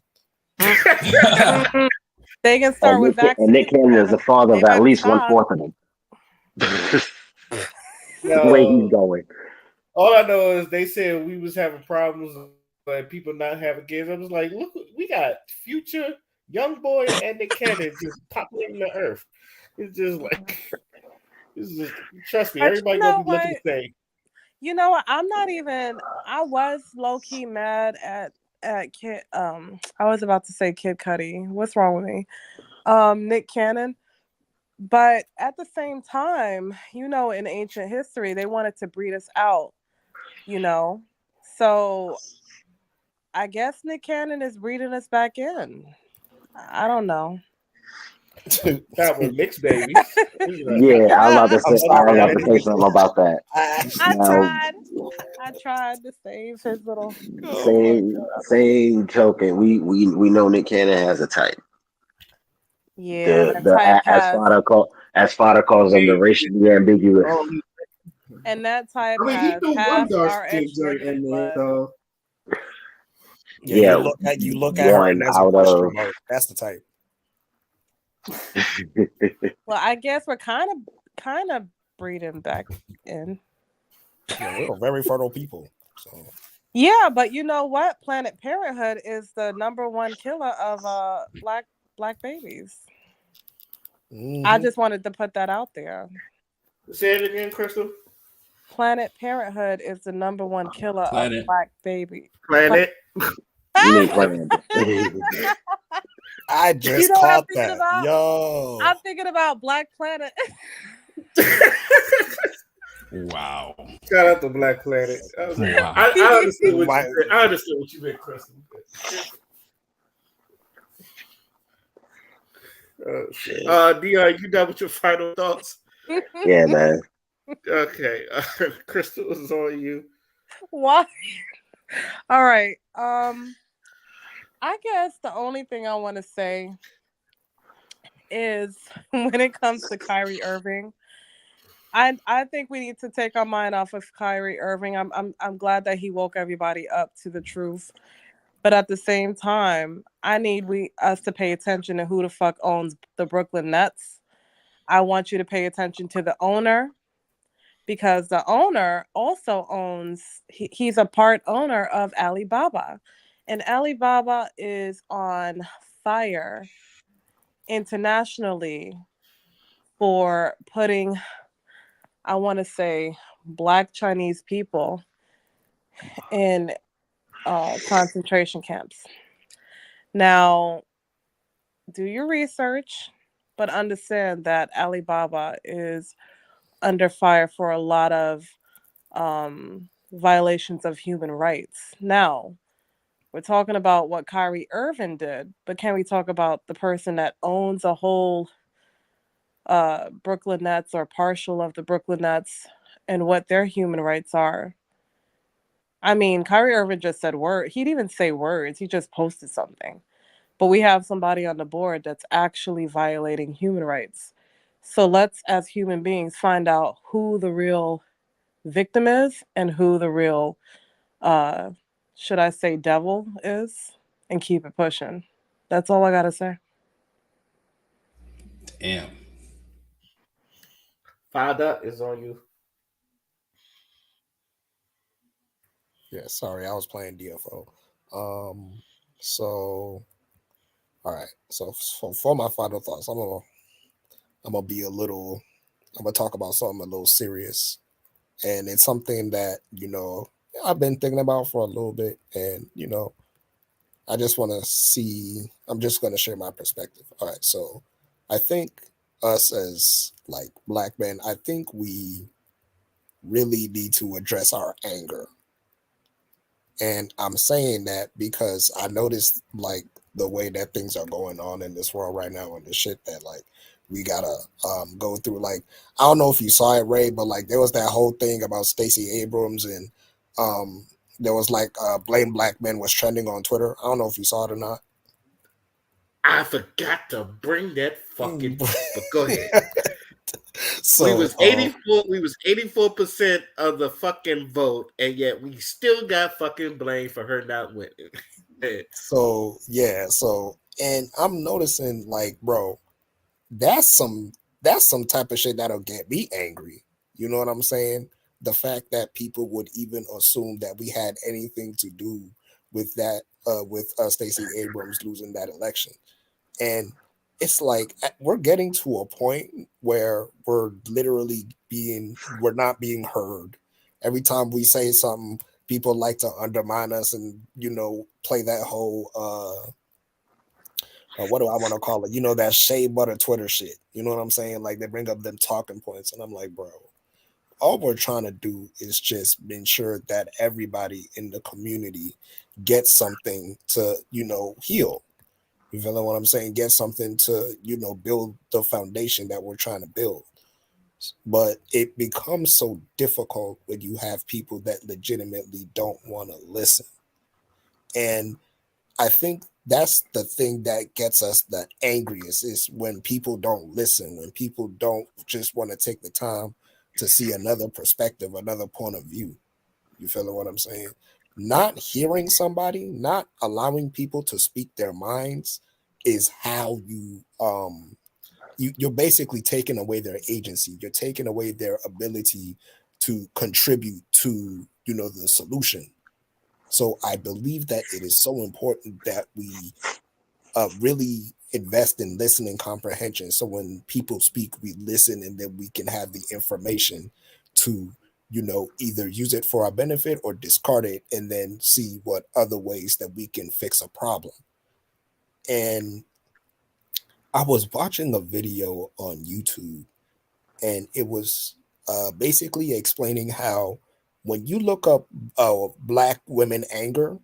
They can start with vaccines. And Nick Cannon is the father of at least 1/4 of them. The way he's going. All I know is they said we was having problems like people not having kids. I was like, look, we got Future, Young Boy, and Nick Cannon just populating the Earth. It's just like, trust me, everybody gonna be looking the same. You know what? I was low key mad at Kid. I was about to say Kid Cudi. What's wrong with me? Nick Cannon. But at the same time, in ancient history, they wanted to breed us out. So I guess Nick Cannon is breeding us back in. I don't know. That was mixed babies. Yeah, I was about to say something about that. I tried to save his little same token. We know Nick Cannon has a type. Yeah, as Fodder calls them, the racially ambiguous. And that type has half our extroverted blood. Yeah, you look at her and that's a question mark. That's the type. Well, I guess we're kind of breeding back in. Yeah, we're very fertile people. So. Yeah, but you know what? Planned Parenthood is the #1 killer of black babies. Mm-hmm. I just wanted to put that out there. Say it again, Crystal. Planned Parenthood is the #1 killer of black baby. Planet. You need Planet. I just caught that. Yo. I'm thinking about Black Planet. Wow. Shout out to Black Planet. I understood what you meant, Crystal. Dion, you done with your final thoughts? Yeah, man. Okay, Crystal is on you. Why? All right. I guess the only thing I want to say is when it comes to Kyrie Irving, I think we need to take our mind off of Kyrie Irving. I'm glad that he woke everybody up to the truth. But at the same time, I need us to pay attention to who the fuck owns the Brooklyn Nets. I want you to pay attention to the owner because the owner also owns he's a part owner of Alibaba. And Alibaba is on fire internationally for putting, I want to say, Black Chinese people in concentration camps. Now, do your research, but understand that Alibaba is under fire for a lot of violations of human rights. Now, we're talking about what Kyrie Irving did, but can we talk about the person that owns a whole Brooklyn Nets or partial of the Brooklyn Nets and what their human rights are? I mean, Kyrie Irving just said word. He didn't even say words. He just posted something. But we have somebody on the board that's actually violating human rights. So let's, as human beings, find out who the real victim is and who the real, uh, should I say, devil is, and keep it pushing. That's all I gotta say. Damn. Fada is on you. Yeah, sorry, I was playing DFO. So all right. So for my final thoughts, I'm gonna be a little. I'm gonna talk about something a little serious, and it's something that I've been thinking about for a little bit, and I just want to see. I'm just gonna share my perspective. All right. So I think us as like black men, I think we really need to address our anger. And I'm saying that because I noticed like the way that things are going on in this world right now and the shit that like we gotta go through. Like I don't know if you saw it, Ray, but like there was that whole thing about Stacey Abrams and um there was like blame black men was trending on Twitter. I don't know if you saw it or not. I forgot to bring that fucking. But go ahead. We So was 84. We was 84% of the fucking vote, and yet we still got fucking blamed for her not winning. so yeah, so and I'm noticing like, bro, that's some type of shit that'll get me angry. You know what I'm saying? The fact that people would even assume that we had anything to do with that, with Stacey Abrams losing that election, and it's like we're getting to a point where we're not being heard. Every time we say something, people like to undermine us and play that whole what do I want to call it? That shea butter Twitter shit. You know what I'm saying? Like they bring up them talking points, and I'm like, bro, all we're trying to do is just ensure that everybody in the community gets something to, heal. You feel what I'm saying? Get something to, build the foundation that we're trying to build. But it becomes so difficult when you have people that legitimately don't want to listen. And I think that's the thing that gets us the angriest is when people don't listen, when people don't just want to take the time to see another perspective, another point of view. You feel what I'm saying? Not hearing somebody, not allowing people to speak their minds is how you're basically taking away their agency. You're taking away their ability to contribute to, the solution. So I believe that it is so important that we really invest in listening comprehension. So when people speak, we listen, and then we can have the information to, either use it for our benefit or discard it, and then see what other ways that we can fix a problem. And I was watching a video on YouTube, and it was basically explaining how when you look up black women anger,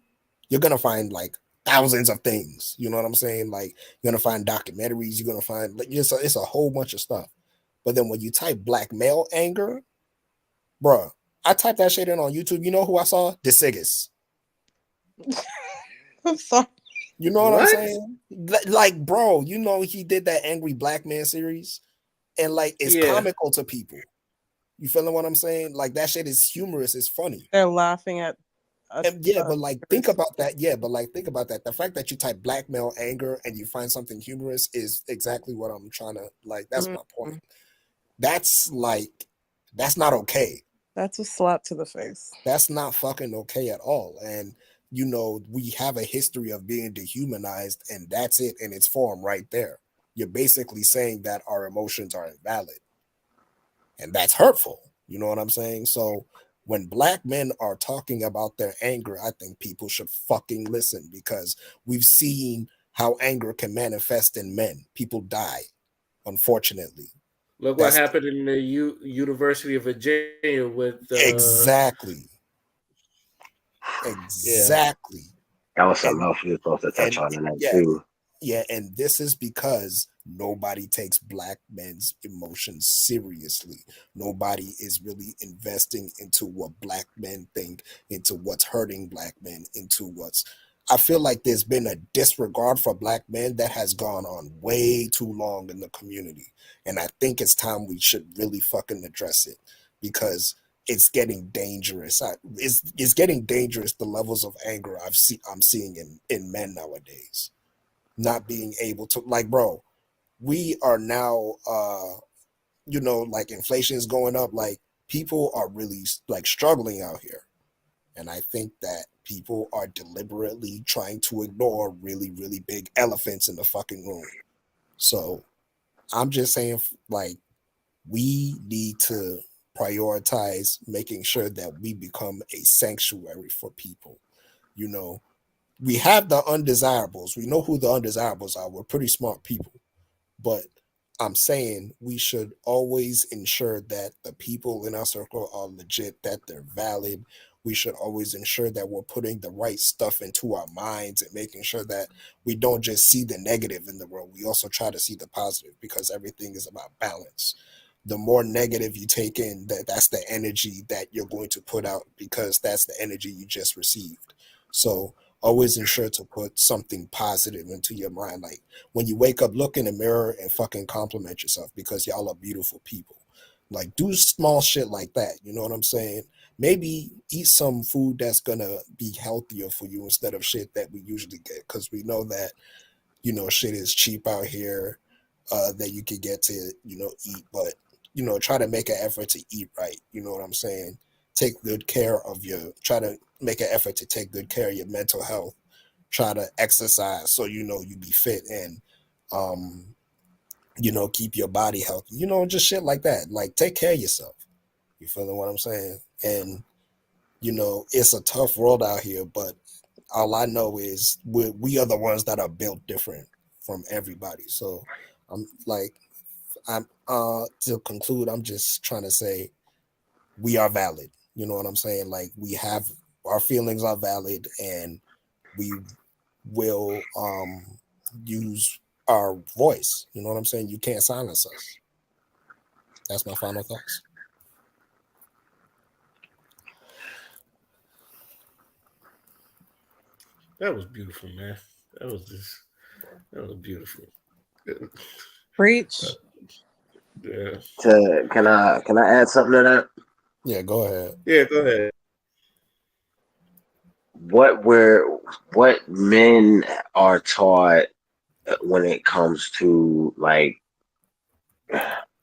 you're gonna find like thousands of things. You know what I'm saying? Like you're gonna find documentaries. You're gonna find like it's a whole bunch of stuff. But then when you type black male anger, Bruh, I typed that shit in on YouTube. You know who I saw? DeSiggis. I'm sorry. You know what I'm What? saying? Like, bro, you know he did that Angry Black Man series, and like it's Yeah. comical to people. You feeling what I'm saying? Like that shit is humorous. It's funny. They're laughing at. And yeah, but like think about that. Yeah, but like think about that. The fact that you type blackmail anger and you find something humorous is exactly what I'm trying to like. That's my point. That's like that's not okay. That's a slap to the face. That's not fucking okay at all. And you know, we have a history of being dehumanized, and that's it in its form right there. You're basically saying that our emotions are invalid. And that's hurtful. You know what I'm saying? So when black men are talking about their anger, I think people should fucking listen because we've seen how anger can manifest in men. People die, unfortunately. Look what happened in the University of Virginia with exactly. Yeah. That was something else we were supposed to touch on tonight too. Yeah, and this is because nobody takes black men's emotions seriously. Nobody is really investing into what black men think, into what's hurting black men, into what's. I feel like there's been a disregard for black men that has gone on way too long in the community. And I think it's time we should really fucking address it because it's getting dangerous. It's getting dangerous, the levels of anger I'm seeing in men nowadays. Not being able to, like, bro, we are now you know, like inflation is going up, like people are really like struggling out here. And I think that people are deliberately trying to ignore really, really big elephants in the fucking room. So I'm just saying, like, we need to prioritize making sure that we become a sanctuary for people. You know, we have the undesirables. We know who the undesirables are. We're pretty smart people. But I'm saying we should always ensure that the people in our circle are legit, that they're valid. We should always ensure that we're putting the right stuff into our minds and making sure that we don't just see the negative in the world. We also try to see the positive because everything is about balance. The more negative you take in, that's the energy that you're going to put out because that's the energy you just received. So always ensure to put something positive into your mind. Like when you wake up, look in the mirror and fucking compliment yourself because y'all are beautiful people. Like do small shit like that. You know what I'm saying? Maybe eat some food that's gonna be healthier for you instead of shit that we usually get because we know that, you know, shit is cheap out here that you could get to, you know, eat. But, you know, try to make an effort to eat right. You know what I'm saying? Take good care of try to make an effort to take good care of your mental health. Try to exercise so you know you be fit and you know, keep your body healthy. You know, just shit like that. Like take care of yourself. You feeling what I'm saying? And you know, it's a tough world out here, but all I know is we are the ones that are built different from everybody. So I'm to conclude, I'm just trying to say we are valid. You know what I'm saying? Like we have our feelings are valid and we will use our voice. You know what I'm saying? You can't silence us. That's my final thoughts. That was beautiful, man. That was beautiful. Preach. Yeah. Can I add something to that? Yeah, go ahead. Yeah, go ahead. What men are taught when it comes to like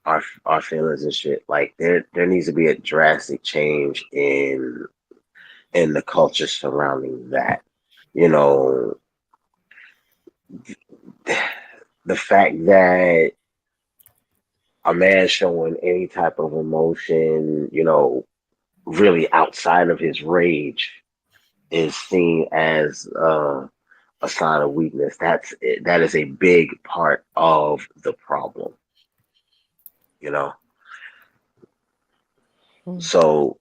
our feelings and shit, like there needs to be a drastic change in the culture surrounding that. You know, the fact that a man showing any type of emotion, you know, really outside of his rage is seen as a sign of weakness. That is a big part of the problem, you know. So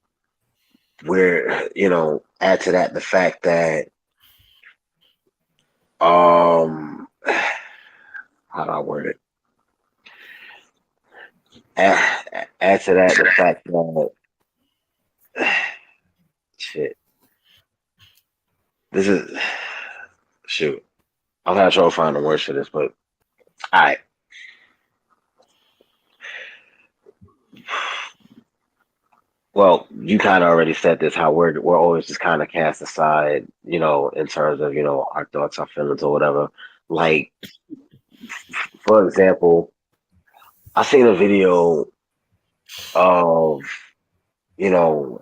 we're, you know, add to that the fact that how do I word it? Add to that the fact that shit. This is shoot. I'm gonna try to find the words for this, but all right. Well, you kind of already said this. How we're always just kind of cast aside, in terms of our thoughts, our feelings, or whatever. Like, for example, I seen a video of you know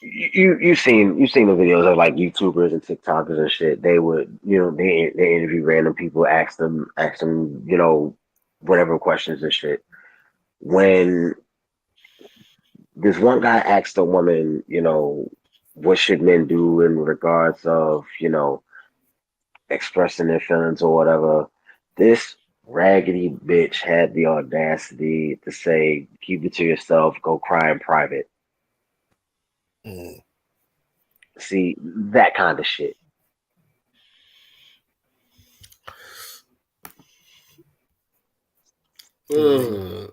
you've seen the videos of like YouTubers and TikTokers and shit. They would they interview random people, ask them whatever questions and shit. When this one guy asked a woman, what should men do in regards of expressing their feelings or whatever, this raggedy bitch had the audacity to say, keep it to yourself, go cry in private. Mm. See, that kind of shit.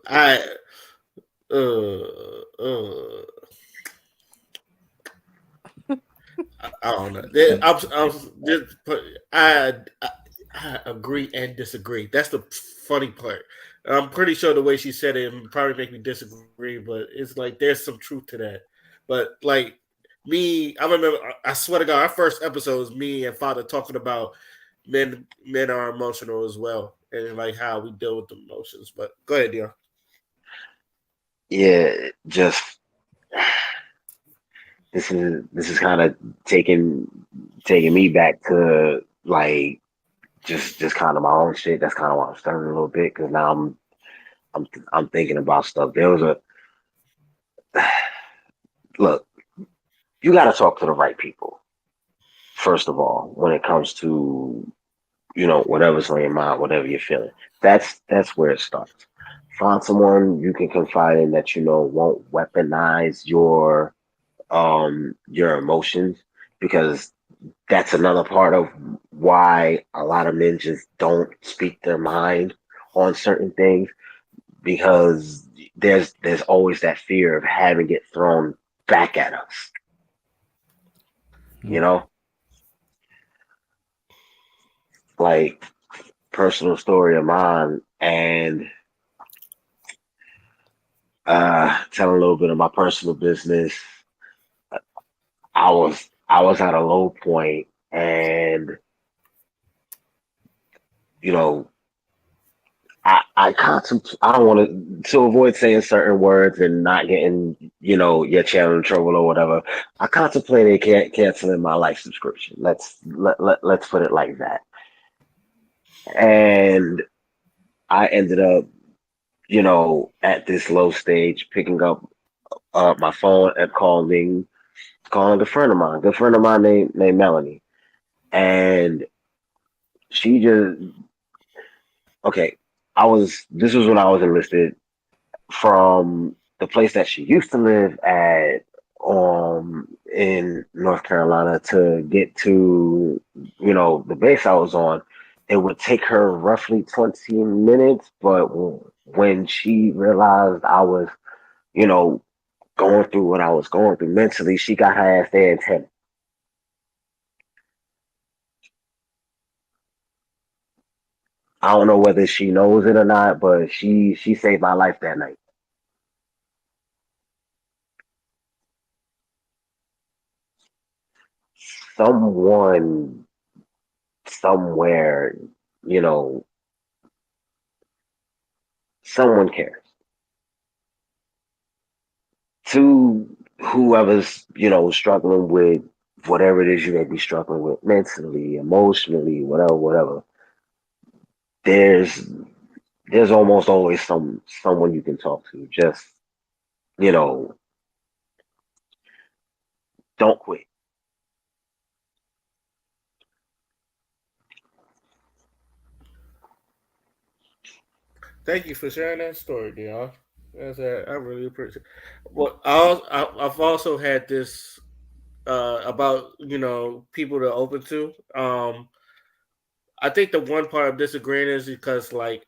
I uh, I don't know. I agree and disagree. That's the funny part. I'm pretty sure the way she said it probably make me disagree, but it's like there's some truth to that. But like me, I remember. I swear to God, our first episode was me and Father talking about men are emotional as well, and like how we deal with emotions. But go ahead, Dion. Yeah, just this is kind of taking me back to like just kind of my own shit. That's kind of why I'm stirring a little bit because now I'm thinking about stuff. There was a look. You got to talk to the right people first of all when it comes to whatever's on your mind, whatever you're feeling. That's where it starts. Find someone you can confide in that won't weaponize your emotions, because that's another part of why a lot of men just don't speak their mind on certain things, because there's always that fear of having it thrown back at us. You know, like personal story of mine, and telling a little bit of my personal business. I was at a low point, and you know I don't want to avoid saying certain words and not getting your channel in trouble or whatever. I contemplated canceling my life subscription. Let's put it like that. And I ended up at this low stage picking up my phone and calling a friend of mine, good friend of mine named Melanie, and she just okay. This was when I was enlisted from the place that she used to live at in North Carolina to get to the base I was on. It would take her roughly 20 minutes, but when she realized I was you know going through what I was going through mentally, she got her ass there in 10. I don't know whether she knows it or not, but she saved my life that night. Someone somewhere, you know, someone cares. To whoever's, struggling with whatever it is you may be struggling with mentally, emotionally, whatever. There's there's almost always someone you can talk to. Just, you know, don't quit. Thank you for sharing that story, Dion. I really appreciate. Well, I've also had this about people to open to. I think the one part of disagreeing is because like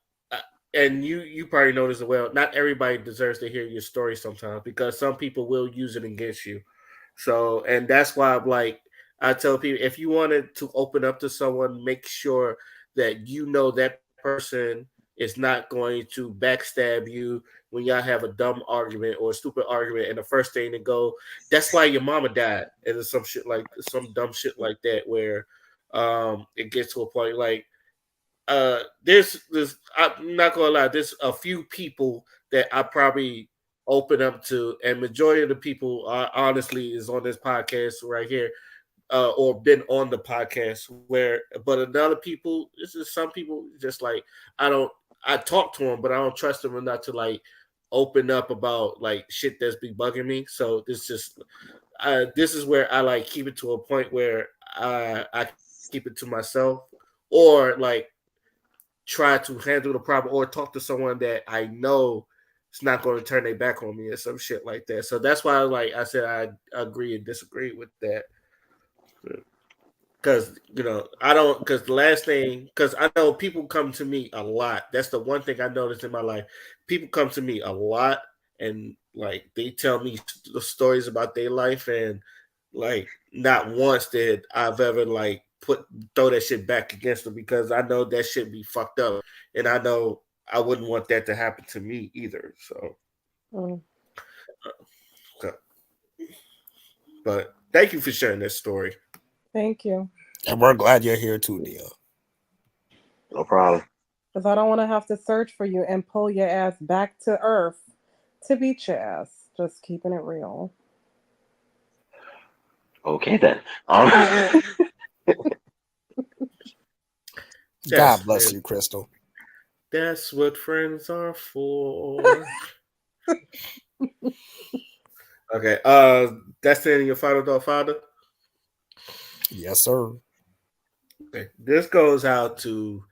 and you probably know this as well. Not everybody deserves to hear your story sometimes because some people will use it against you. So, and that's why I'm like, I tell people if you wanted to open up to someone, make sure that you know that person is not going to backstab you when y'all have a dumb argument or a stupid argument, and the first thing to go, that's why your mama died, and it's some shit like some dumb shit like that, where it gets to a point like there's I'm not gonna lie, there's a few people that I probably open up to, and majority of the people honestly is on this podcast right here, or been on the podcast where, but another people, this is some people just like I don't, I talk to them, but I don't trust them enough to like open up about like shit that's be bugging me. So this is where I like keep it to a point where I keep it to myself, or like try to handle the problem or talk to someone that I know it's not going to turn their back on me or some shit like that. So that's why, like I said, I agree and disagree with that. Because I don't. Because the last thing, because I know people come to me a lot. That's the one thing I noticed in my life. People come to me a lot, and like they tell me the stories about their life, and like not once did I've ever like throw that shit back against them, because I know that shit be fucked up, and I know I wouldn't want that to happen to me either. So, but thank you for sharing this story. Thank you. And we're glad you're here too, Dio. No problem. Because I don't want to have to search for you and pull your ass back to earth to beat your ass. Just keeping it real. Okay then. God bless you, Crystal. That's what friends are for. Okay. That's the end of your final thought, Father? Yes, sir. Okay. This goes out to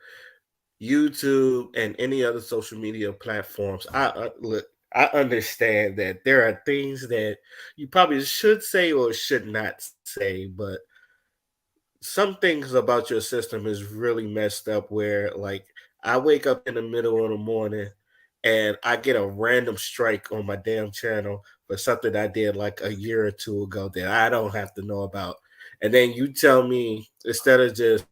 YouTube and any other social media platforms. Look, I understand that there are things that you probably should say or should not say, but some things about your system is really messed up, where like I wake up in the middle of the morning and I get a random strike on my damn channel for something I did like a year or two ago that I don't have to know about. And then you tell me, instead of just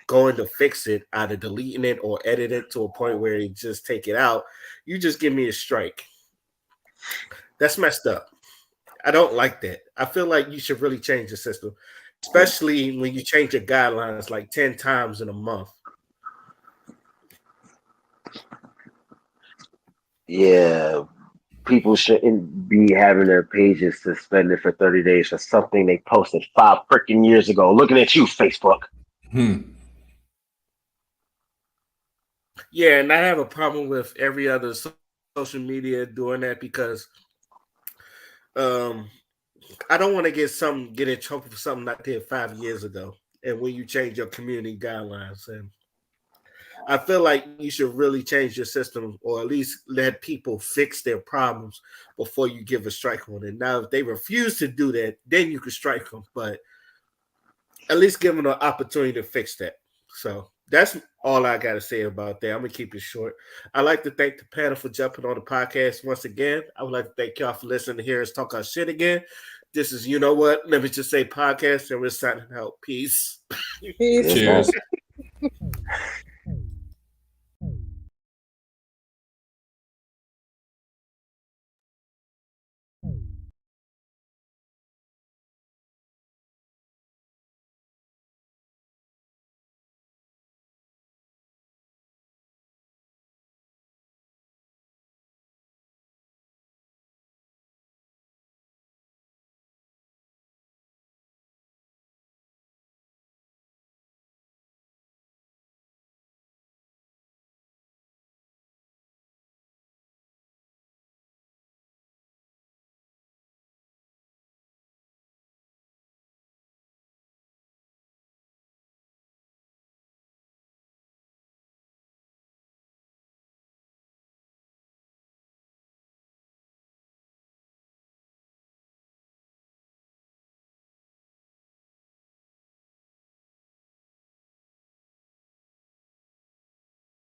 going to fix it, either deleting it or edit it to a point where you just take it out, you just give me a strike. That's messed up. I don't like that. I feel like you should really change the system, especially when you change your guidelines like 10 times in a month. Yeah, people shouldn't be having their pages suspended for 30 days for something they posted 5 freaking years ago. Looking at you, Facebook. Yeah, and I have a problem with every other social media doing that, because I don't want to get in trouble for something I did 5 years ago. And when you change your community guidelines, and I feel like you should really change your system, or at least let people fix their problems before you give a strike on it. Now, if they refuse to do that, then you can strike them, but at least give them an opportunity to fix that. So that's all I got to say about that. I'm going to keep it short. I'd like to thank the panel for jumping on the podcast once again. I would like to thank y'all for listening to hear us talk our shit again. This is You Know What? Let me just say podcast, and we're signing out. Peace. Peace. Cheers.